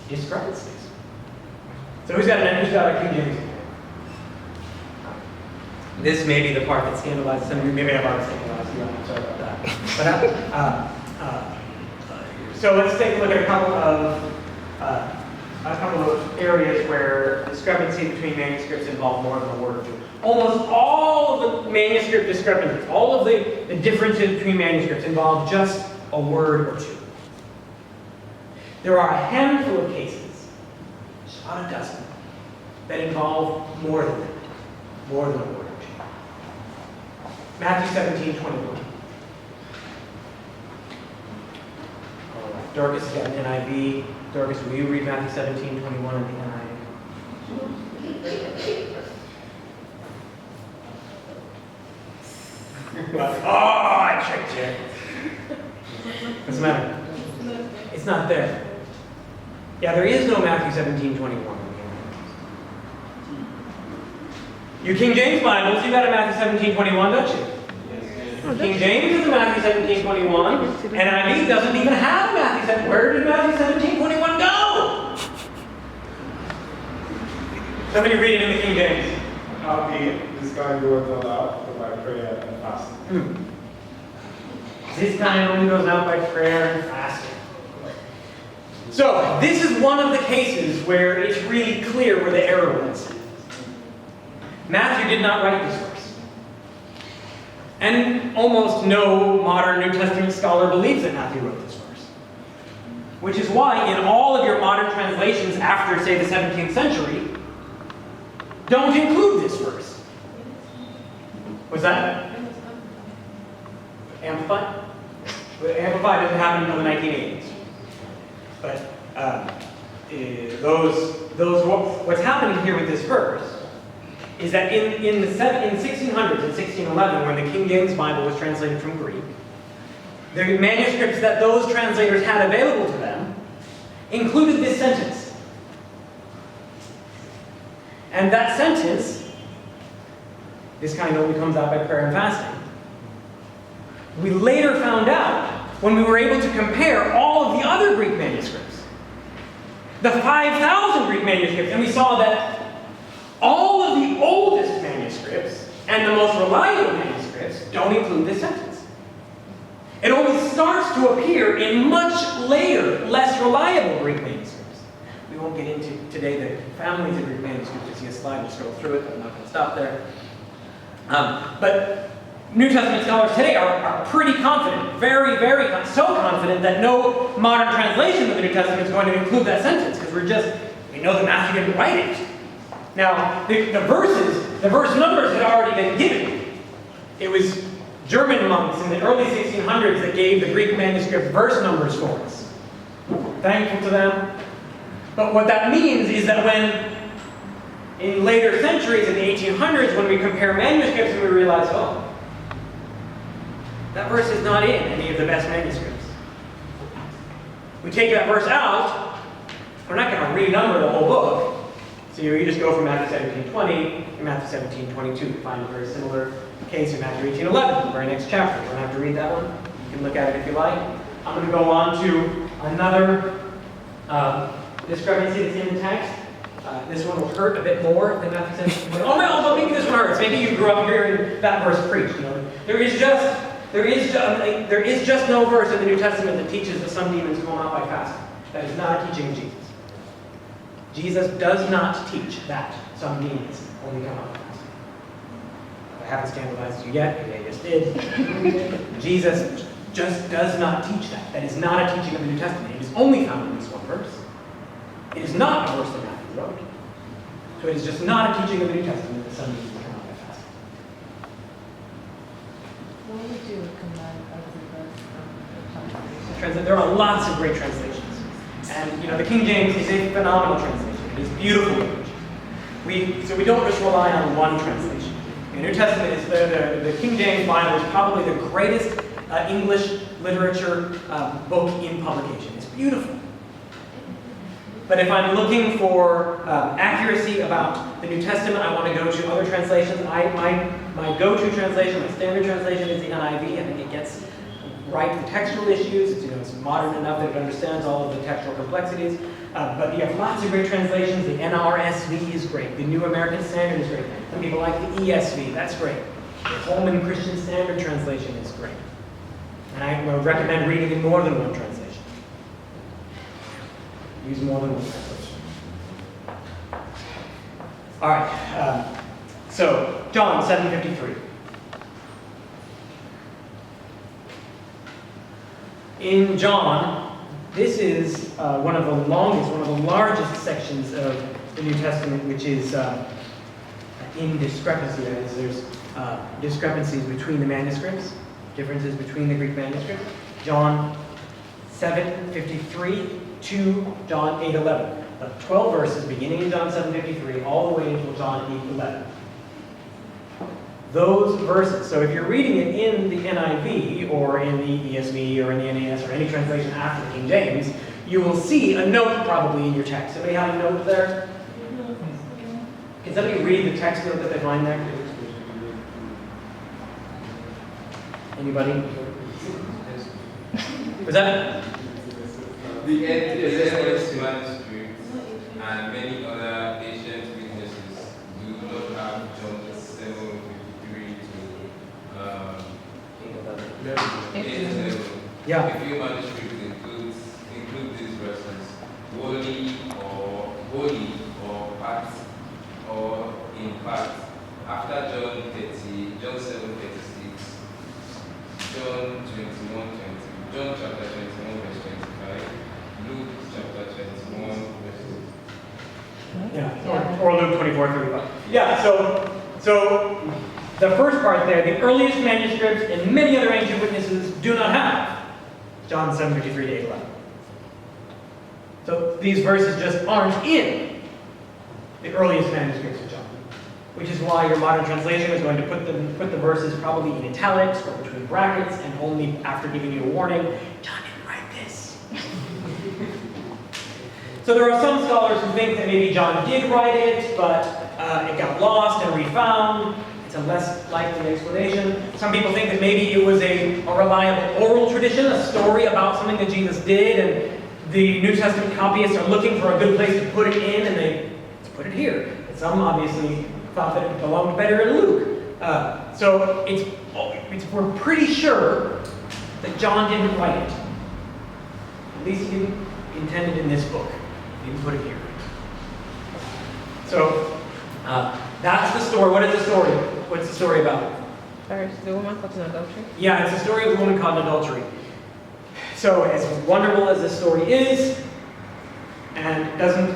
discrepancies. So who's got a King James? This may be the part that scandalizes some of you. Maybe I've already scandalized you. I'm sorry about that. But so let's take a look at a couple of areas where discrepancy between manuscripts involve more than a word or two. Almost all of the manuscript discrepancies, all of the differences between manuscripts involve just a word or two. There are a handful of cases, just about a dozen, that involve more than that, more than a word or two. Matthew 17:21. All right, Dorcas has got an NIV. Dorcas, will you read Matthew 17:21 in the NIV? Oh, I tricked you. What's the matter? It's not there. Yeah, there is no Matthew 17:21. You King James Bibles, you got a Matthew 17:21, don't you? Yes. King James is a Matthew 17:21, and NIV doesn't even have a Matthew 17. Where did Matthew 17:21 go? Somebody read it in the King James. This guy goeth all out, the prayer and fasting. This kind only goes out by prayer and fasting. So, this is one of the cases where it's really clear where the error was. Matthew did not write this verse. And almost no modern New Testament scholar believes that Matthew wrote this verse. Which is why in all of your modern translations after, say, the 17th century, don't include this verse. Was that Amplified? Amplified didn't happen until the 1980s. But what's happening here with this verse is that in 1600s and 1611, when the King James Bible was translated from Greek, the manuscripts that those translators had available to them included this sentence. And that sentence, this kind only comes out by prayer and fasting, we later found out when we were able to compare all of the other Greek manuscripts, the 5,000 Greek manuscripts, and we saw that all of the oldest manuscripts and the most reliable manuscripts don't include this sentence. It only starts to appear in much later, less reliable Greek manuscripts. We won't get into today the families of Greek manuscripts. You see a slide, we'll scroll through it, but I'm not going to stop there. But New Testament scholars today are pretty confident, very, very so confident that no modern translation of the New Testament is going to include that sentence, because we know that Matthew didn't write it. Now, the verse numbers had already been given. It was German monks in the early 1600s that gave the Greek manuscript verse numbers for us. Thankful to them. But what that means is that when, in later centuries, in the 1800s, when we compare manuscripts and we realize, oh, that verse is not in any of the best manuscripts. We take that verse out, we're not going to renumber the whole book. So you just go from Matthew 17:20 to Matthew 17:22. You find a very similar case in Matthew 18:11, the very next chapter. You don't have to read that one. You can look at it if you like. I'm going to go on to another discrepancy that's in the text. This one will hurt a bit more than Matthew 17:20. Oh no, but maybe this one hurts. Maybe you grew up hearing that verse preached. You know, there is just no verse in the New Testament that teaches that some demons come out by fasting. That is not a teaching of Jesus. Jesus does not teach that some demons only come out by fasting. I haven't scandalized you yet, maybe I just did. Jesus just does not teach that. That is not a teaching of the New Testament. It is only found in this one verse. It is not a verse that Matthew wrote. So it is just not a teaching of the New Testament that some demons come out by fasting. What would you recommend as the best There are lots of great translations. And, the King James is a phenomenal translation. It is beautiful language. So we don't just rely on one translation. The New Testament is the King James Bible is probably the greatest English literature book in publication. It's beautiful. But if I'm looking for accuracy about the New Testament, I want to go to other translations. My go-to translation, my standard translation is the NIV. I think it gets right the textual issues. It's modern enough that it understands all of the textual complexities. But you have lots of great translations. The NRSV is great. The New American Standard is great. Some people like the ESV. That's great. The Holman Christian Standard Translation is great. And I would recommend reading in more than one translation. Use more than one translation. All right. So, John 7:53. In John, this is one of the largest sections of the New Testament, which is in discrepancy. That is, there's discrepancies between the manuscripts, differences between the Greek manuscripts. John 7:53 to John 8:11. 12 verses beginning in John 7:53 all the way until John 8:11. Those verses, so if you're reading it in the NIV or in the ESV or in the NAS or any translation after King James, you will see a note probably in your text. Somebody have a note there? Can somebody read the text note that they find there? Anybody? Was that? The NTS manuscript and many other ancient witnesses do not have John 7:53 to 8:11. Yeah. A few manuscripts include these verses: wholly or part or in part. After John 7:36, John chapter 21 verse 25, Luke chapter 21 verse 2. Yeah, or Luke 24:35. Yeah, so the first part there, the earliest manuscripts and many other ancient witnesses do not have John 7:53 to 8:11. So these verses just aren't in the earliest manuscripts of John, which is why your modern translation is going to put the verses probably in italics or between brackets and only after giving you a warning. John didn't write this. So there are some scholars who think that maybe John did write it, but it got lost and refound. It's a less likely explanation. Some people think that maybe it was a reliable oral tradition, a story about something that Jesus did, and the New Testament copyists are looking for a good place to put it in, and let's put it here. And some obviously thought that it belonged better in Luke. So we're pretty sure that John didn't write it. At least he didn't intend it in this book. He didn't put it here. So that's the story. What is the story? What's the story about? First, the woman caught in adultery. Yeah, it's the story of the woman caught in adultery. So as wonderful as this story is, and it doesn't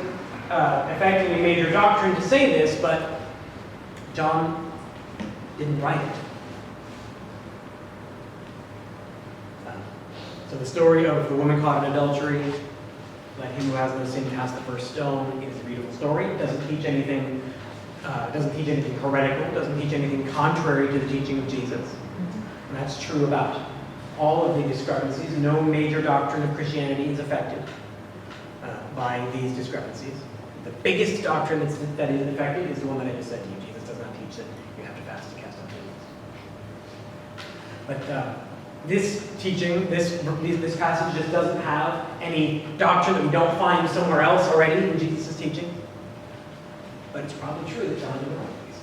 affect any major doctrine to say this, but John didn't write it. So the story of the woman caught in adultery, let him who has no sin cast the first stone, is a beautiful story. It doesn't teach anything heretical, doesn't teach anything contrary to the teaching of Jesus. And that's true about all of the discrepancies. No major doctrine of Christianity is affected by these discrepancies. The biggest doctrine that is affected is the one that I just said to you. Jesus does not teach that you have to fast to cast out demons. But this teaching, this passage just doesn't have any doctrine that we don't find somewhere else already in Jesus' teaching. But it's probably true that John didn't write these.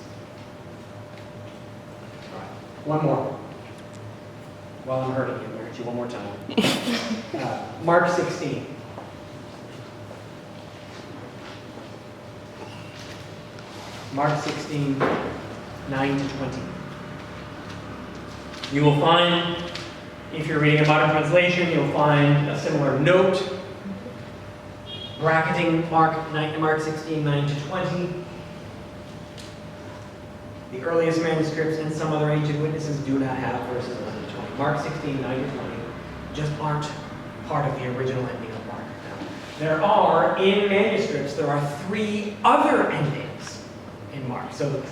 All right, one more. While I'm hurting you, I'll hurt you one more time. Mark 16. Mark 16, 9 to 20. You will find, if you're reading a modern translation, you'll find a similar note bracketing Mark 16, 9 to 20. The earliest manuscripts and some other ancient witnesses do not have verses 9 to 20. Mark 16, 9 to 20 just aren't part of the original ending of Mark. There are, in manuscripts, there are 3 other endings in Mark. So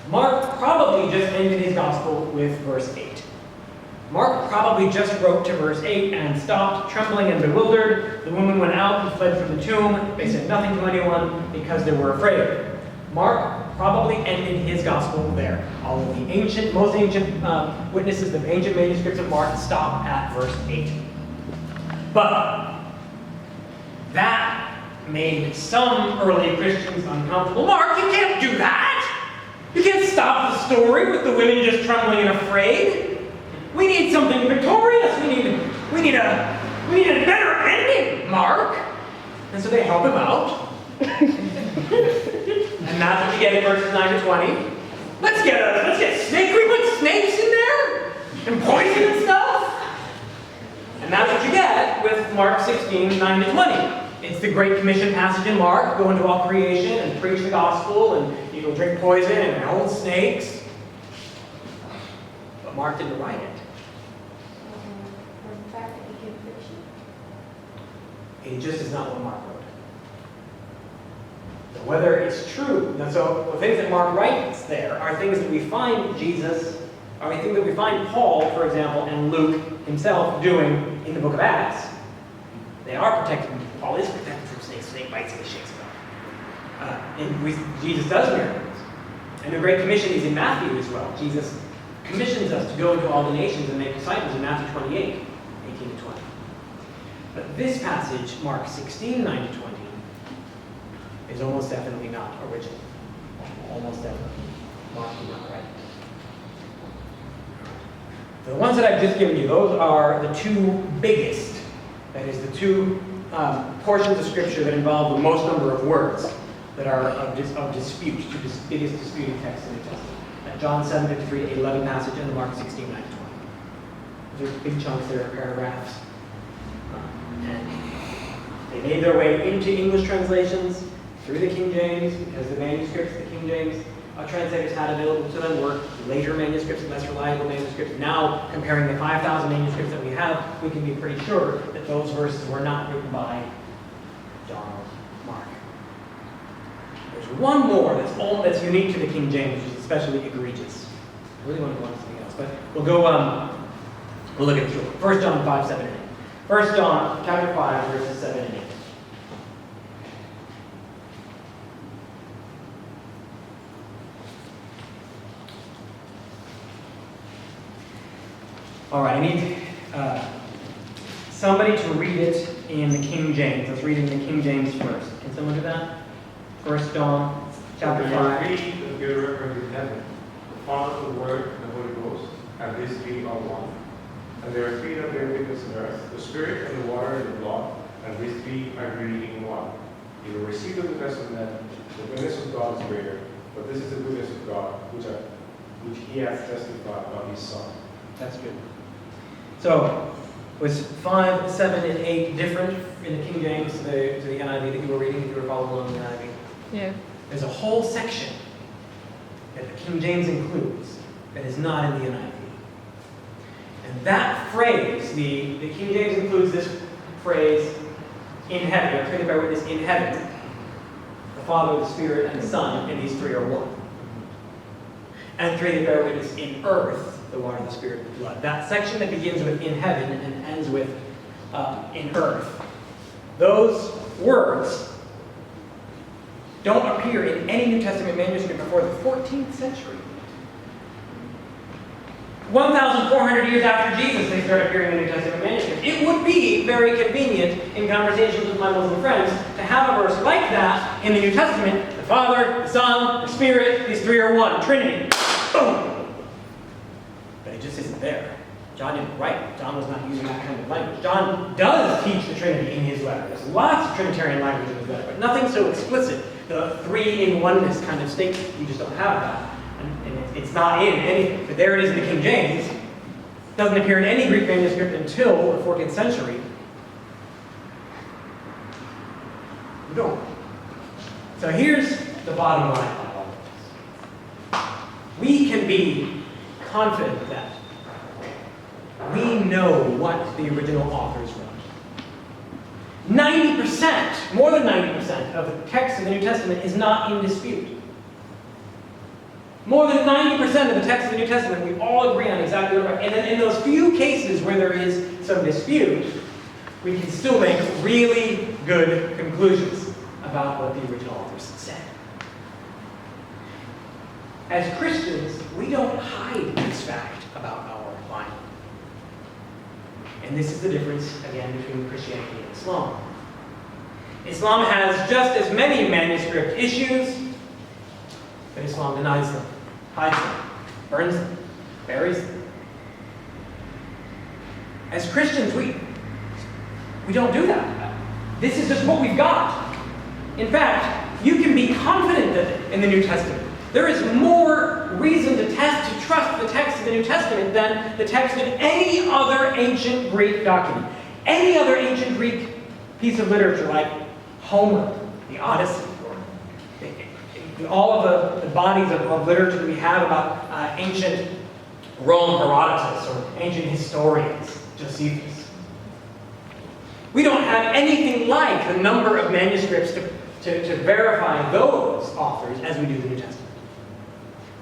Mark probably just ended his gospel with verse 8. Mark probably just wrote to verse 8 and stopped, trembling and bewildered. The woman went out and fled from the tomb. They said nothing to anyone because they were afraid. Mark probably ended his gospel there. All of the most ancient witnesses, the ancient manuscripts of Mark stop at verse 8. But that made some early Christians uncomfortable. Mark, you can't do that! You can't stop the story with the women just trembling and afraid. We need something victorious. We need a better ending, Mark. And so they help him out. And that's what you get in verses 9 to 20. Let's get snake. We put snakes in there and poison and stuff. And that's what you get with Mark 16, 9 to 20. It's the Great Commission passage in Mark. Go into all creation and preach the gospel, and you will drink poison and hold snakes. But Mark didn't write it. The fact that it became fiction. It just is not what Mark wrote. So whether it's true, so the things that Mark writes there are things that we find Jesus, or things that we find Paul, for example, and Luke himself doing in the book of Acts. They are protected. Paul is protected from snake bites and shakes about. Jesus does miracles. And the Great Commission is in Matthew as well. Jesus commissions us to go into all the nations and make disciples in Matthew 28, 18 to 20. But this passage, Mark 16, 9 to 20, is almost definitely not original. Almost definitely. Mark did not write The ones that I've just given you, those are the two biggest. That is the two portions of Scripture that involve the most number of words that are of dispute, two biggest disputed texts in the New Testament. John 7:53-11 passage and the Mark 16:9-20. Those are big chunks, they're paragraphs. And they made their way into English translations through the King James, because the manuscripts the King James translators had available to them were later manuscripts, less reliable manuscripts. Now, comparing the 5,000 manuscripts that we have, we can be pretty sure that those verses were not written by John or Mark. There's one more that's unique to the King James, which is especially egregious. I really want to go on to something else, but we'll go. We'll look at it. 1 John 5, 7, and 8. 1 John chapter 5, verses 7 and 8. All right, I need somebody to read it in the King James. Let's read it in the King James first. Can someone do that? 1 John chapter 5. Read the good reference in heaven. The Father, the Word, and the Holy Ghost, and these three are one. And there are three that bear witness on earth, the Spirit, and the water, and the blood, and these three agree in one. You will receive the witness of men. The witness of God is greater, but this is the witness of God, which he has testified of his Son. That's good. So, was 5, 7, and 8 different in the King James to the NIV that you were reading, if you were following along in the NIV? Yeah. There's a whole section that the King James includes that is not in the NIV. And that phrase, the King James includes this phrase, in heaven, the Trinity bear witness in heaven, the Father, the Spirit, and the Son, and these three are one. And three that bear witness in earth, the water, the Spirit, and the blood. That section that begins with in heaven and ends with in earth. Those words don't appear in any New Testament manuscript before the 14th century. 1,400 years after Jesus, they start appearing in New Testament manuscripts. It would be very convenient in conversations with my Muslim friends to have a verse like that in the New Testament. The Father, the Son, the Spirit, these three are one. Trinity. Boom! But it just isn't there. John didn't write. John was not using that kind of language. John does teach the Trinity in his letter. There's lots of Trinitarian language in his letter, but nothing so explicit. The three-in-oneness kind of statement. You just don't have that. And it's not in anything. But there it is in the King James. It doesn't appear in any Greek manuscript until the 14th century. No. So here's the bottom line of all of this. We can be confident that we know what the original authors wrote. 90%, more than 90% of the text of the New Testament is not in dispute. More than 90% of the text of the New Testament, we all agree on exactly what it is. And then in those few cases where there is some dispute, we can still make really good conclusions about what the original authors said. As Christians, we don't hide this fact about our Bible. And this is the difference, again, between Christianity and Islam. Islam has just as many manuscript issues, but Islam denies them, hides them, burns them, buries them. As Christians, we don't do that. This is just what we've got. In fact, you can be confident that in the New Testament, there is more reason to trust the text of the New Testament than the text of any other ancient Greek document. Any other ancient Greek piece of literature like Homer, the Odyssey, or all of the bodies of literature that we have about ancient Rome, Herodotus, or ancient historians, Josephus. We don't have anything like the number of manuscripts to verify those authors as we do the New Testament.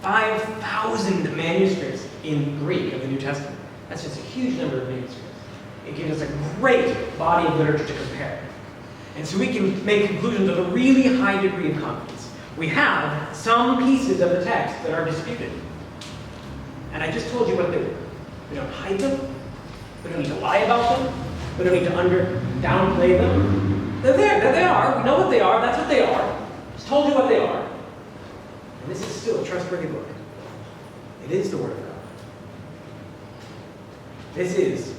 5,000 manuscripts in Greek of the New Testament. That's just a huge number of manuscripts. It gives us a great body of literature to compare. And so we can make conclusions with a really high degree of confidence. We have some pieces of the text that are disputed. And I just told you what they were. We don't hide them. We don't need to lie about them. We don't need to downplay them. They're there. There they are. We know what they are. That's what they are. Just told you what they are. And this is still a trustworthy book. It is the Word of God. This is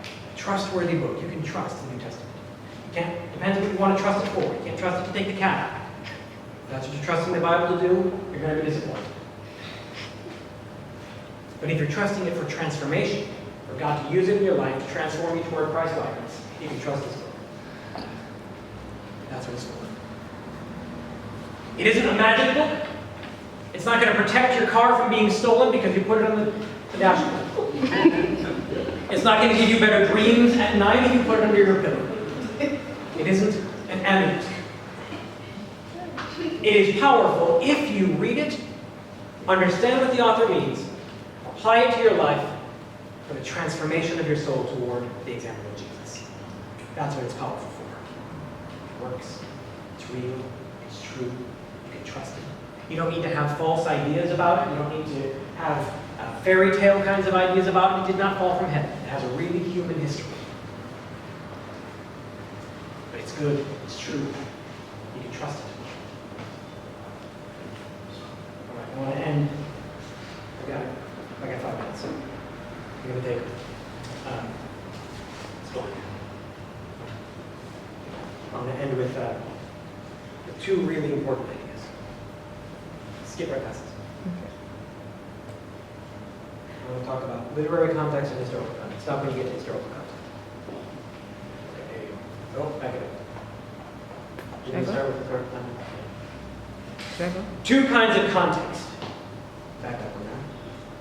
a trustworthy book. You can trust the New Testament. You can't, depends on what you want to trust it for. You can't trust it to take the cat out. If that's what you're trusting the Bible to do, you're going to be disappointed. But if you're trusting it for transformation, for God to use it in your life to transform you toward Christ likeness, you can trust this book. That's what it's for. It isn't a magic book. It's not going to protect your car from being stolen because you put it on the dashboard. It's not going to give you better dreams at night if you put it under your pillow. It isn't an amulet. It is powerful if you read it, understand what the author means, apply it to your life for the transformation of your soul toward the example of Jesus. That's what it's powerful for. It works. It's real. It's true. You can trust it. You don't need to have false ideas about it. You don't need to have fairy tale kinds of ideas about it. It did not fall from heaven. It has a really human history. But it's good. It's true. You can trust it. All right, I want to end. I got 5 minutes. I'm going to take let's go. I'm going to end with 2 really important ideas. Skip right past this. I want to talk about literary context and historical context. Stop when you get to historical context. Okay, there you go. Oh, back it up. Did you start with historical context? 2 kinds of context. Back up on that.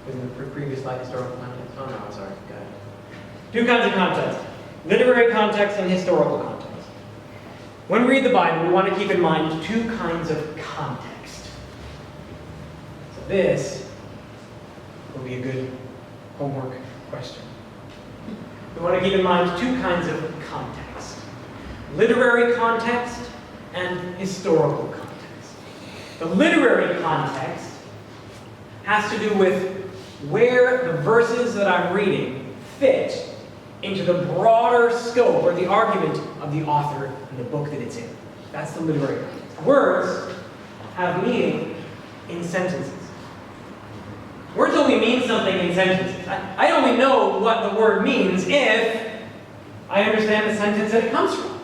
Wasn't the previous slide historical context? Oh no, I'm sorry. Got it. 2 kinds of context. Literary context and historical context. When we read the Bible, we want to keep in mind 2 kinds of context. So this will be a good homework question. We want to keep in mind 2 kinds of context. Literary context and historical context. The literary context has to do with where the verses that I'm reading fit into the broader scope or the argument of the author and the book that it's in. That's the literary context. Words have meaning in sentences. Words only mean something in sentences. I only know what the word means if I understand the sentence that it comes from.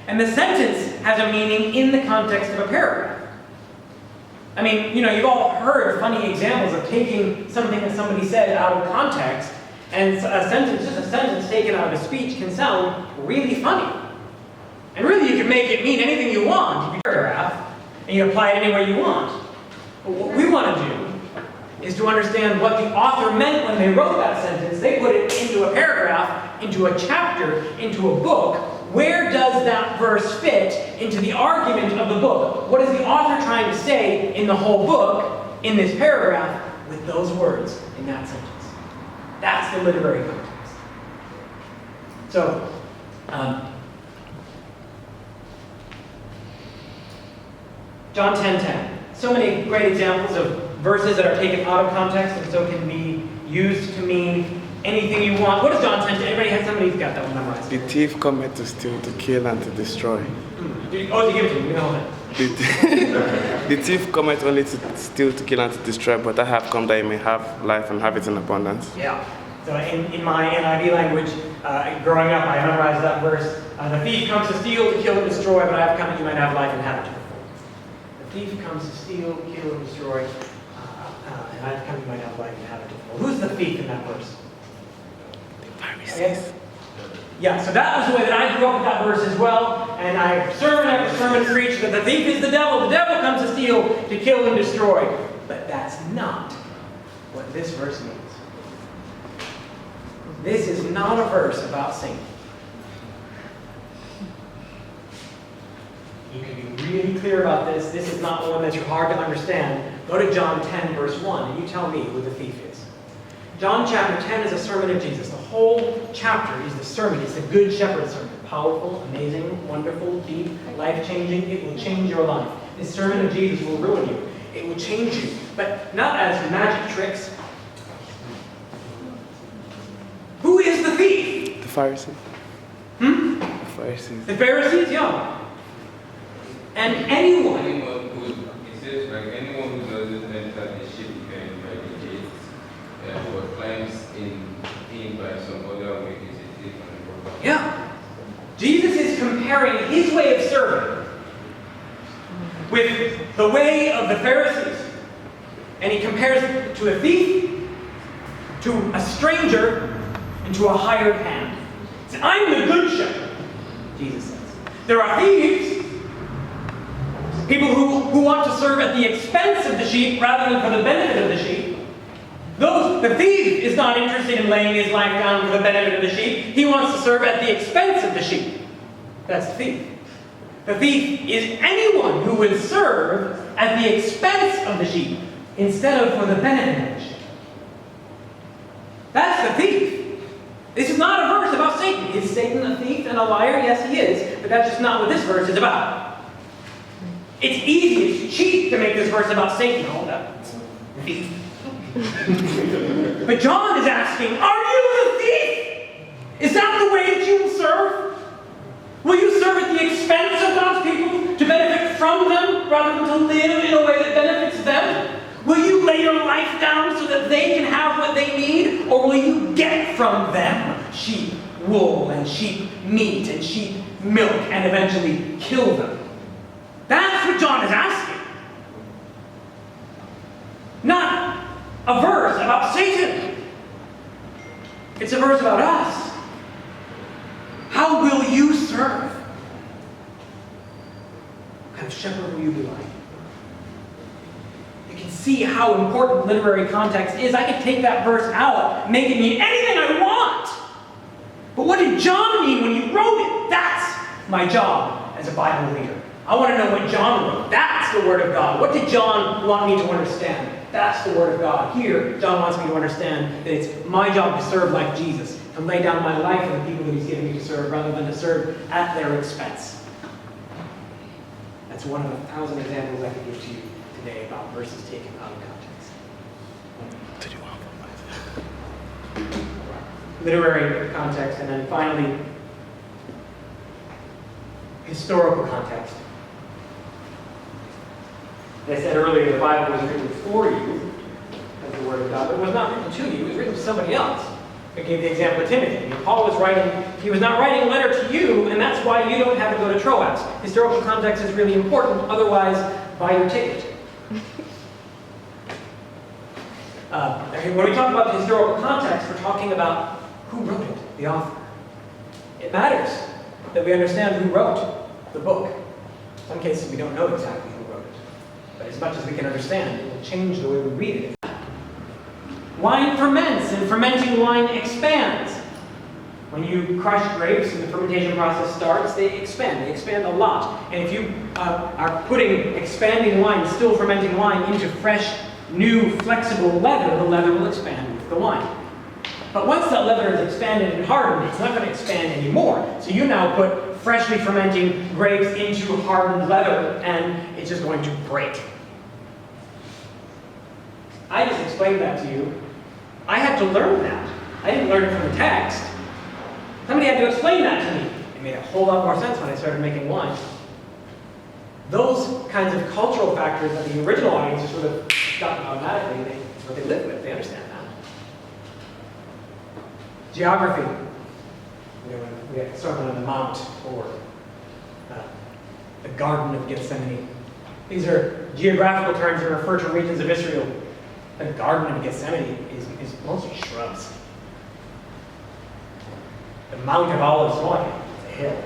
And the sentence has a meaning in the context of a paragraph. I mean, you've all heard funny examples of taking something that somebody said out of context, and just a sentence taken out of a speech can sound really funny. And really, you can make it mean anything you want if you paragraph, and you apply it anywhere you want. But what we want to do is to understand what the author meant when they wrote that sentence. They put it into a paragraph, into a chapter, into a book. Where does that verse fit into the argument of the book? What is the author trying to say in the whole book, in this paragraph, with those words in that sentence? That's the literary context. So, John 10:10. So many great examples of verses that are taken out of context and so can be used to mean anything you want. What does John 10:10? Anybody has somebody's got that one memorized? The thief cometh to steal, to kill, and to destroy. Oh, to give it to me. No, The thief cometh only to steal, to kill, and to destroy, but I have come that you may have life and have it in abundance. Yeah. So in my NIV language, growing up, I memorized that verse. The thief comes to steal, to kill, and destroy, but I have come that you might have life and have it to the full. The thief comes to steal, kill, and destroy, and I have come that you might have life and have it to the full. Who's the thief in that verse? Okay. Yeah, so that was the way that I grew up with that verse as well, and I sermon after sermon preached that the thief is the devil comes to steal, to kill, and destroy. But that's not what this verse means. This is not a verse about Satan. You can be really clear about this. This is not one that's hard to understand. Go to John 10, verse 1, and you tell me who the thief is. John chapter 10 is a sermon of Jesus. The whole chapter is the sermon. It's the Good Shepherd sermon. Powerful, amazing, wonderful, deep, life-changing. It will change your life. This sermon of Jesus will ruin you. It will change you. But not as magic tricks. Who is the thief? The Pharisee. The Pharisees. The Pharisees? Yeah. And anyone. Anyone who, it says, like anyone who doesn't enter the sheep pen by the gate, or climbs in by comparing his way of serving with the way of the Pharisees. And he compares it to a thief, to a stranger, and to a hired hand. He says, I'm the good shepherd, Jesus says. There are thieves, people who want to serve at the expense of the sheep rather than for the benefit of the sheep. The thief is not interested in laying his life down for the benefit of the sheep. He wants to serve at the expense of the sheep. That's the thief. The thief is anyone who would serve at the expense of the sheep instead of for the benefit of the sheep. That's the thief. This is not a verse about Satan. Is Satan a thief and a liar? Yes, he is. But that's just not what this verse is about. It's easy, it's cheap to make this verse about Satan. Hold up. Thief. But John is asking, are you the thief? Is that the way that you will serve? Will you serve at the expense of God's people to benefit from them rather than to live in a way that benefits them? Will you lay your life down so that they can have what they need? Or will you get from them sheep wool and sheep meat and sheep milk and eventually kill them? That's what John is asking. Not a verse about Satan. It's a verse about us. How will you serve? What kind of shepherd will you be like? You can see how important literary context is. I could take that verse out, make it mean anything I want. But what did John mean when he wrote it? That's my job as a Bible reader. I want to know what John wrote. That's the Word of God. What did John want me to understand? That's the Word of God. Here, John wants me to understand that it's my job to serve like Jesus, to lay down my life for the people that he's given me to serve, rather than to serve at their expense. That's one of 1,000 examples I could give to you today about verses taken out of context. Literary context, and then finally, historical context. As I said earlier, the Bible was written for you as the Word of God, but it was not written to you, it was written to somebody else. I gave the example of Timothy. Paul was writing, he was not writing a letter to you, and that's why you don't have to go to Troas. Historical context is really important, otherwise, buy your ticket. When we talk about the historical context, we're talking about who wrote it, the author. It matters that we understand who wrote the book. In some cases, we don't know exactly who wrote it. But as much as we can understand, it will change the way we read it. Wine ferments, and fermenting wine expands. When you crush grapes and the fermentation process starts, they expand. They expand a lot. And if you are putting expanding wine, still fermenting wine, into fresh, new, flexible leather, the leather will expand with the wine. But once that leather is expanded and hardened, it's not going to expand anymore. So you now put freshly fermenting grapes into hardened leather, and it's just going to break. I just explained that to you. I had to learn that. I didn't learn it from the text. Somebody had to explain that to me. It made a whole lot more sense when I started making wine. Those kinds of cultural factors that the original audience just sort of got automatically, it's what they live with. They understand that. Geography. We have Sermon on the Mount, or the Garden of Gethsemane. These are geographical terms that refer to regions of Israel. The Garden of Gethsemane is mostly shrubs. The Mount of Olives, it's a hill.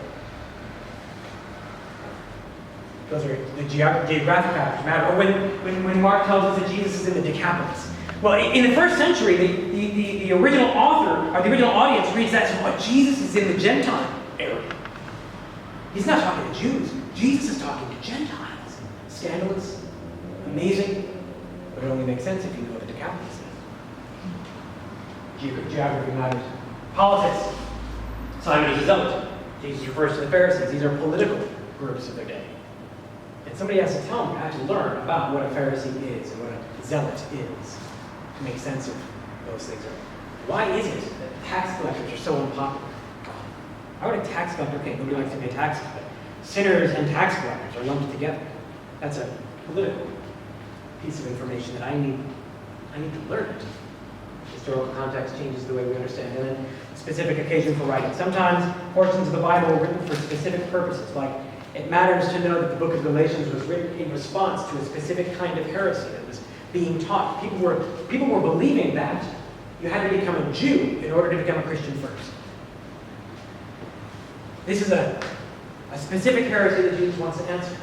Those are the geographic factors matter. Or when Mark tells us that Jesus is in the Decapolis. Well, in the first century, the original author, or the original audience reads that as, Jesus is in the Gentile area. He's not talking to Jews. Jesus is talking to Gentiles. Scandalous, amazing, but it only makes sense if you know the Decapolis. Geography matters. Politics. Simon is a zealot. Jesus refers to the Pharisees. These are political groups of their day. And somebody has to tell me, I have to learn about what a Pharisee is and what a zealot is to make sense of those things. Why is it that tax collectors are so unpopular? How would a tax collector, okay, nobody likes to pay taxes, but sinners and tax collectors are lumped together. That's a political piece of information that I need to learn it. Historical context changes the way we understand. And then specific occasion for writing. Sometimes portions of the Bible were written for specific purposes, like it matters to know that the book of Galatians was written in response to a specific kind of heresy that was being taught. People were believing that you had to become a Jew in order to become a Christian first. This is a specific heresy that Jesus wants to answer.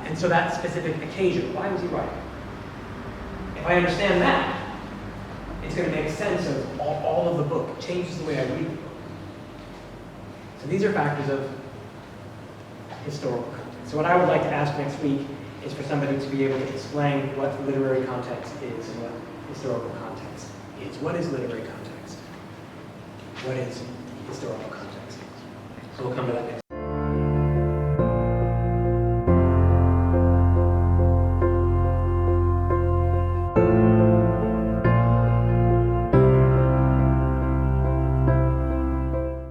And so that specific occasion, why was he writing? If I understand that, it's going to make sense of all of the book. It changes the way I read the book. So these are factors of historical context. So what I would like to ask next week is for somebody to be able to explain what literary context is and what historical context is. What is literary context? What is historical context? So we'll come to that next.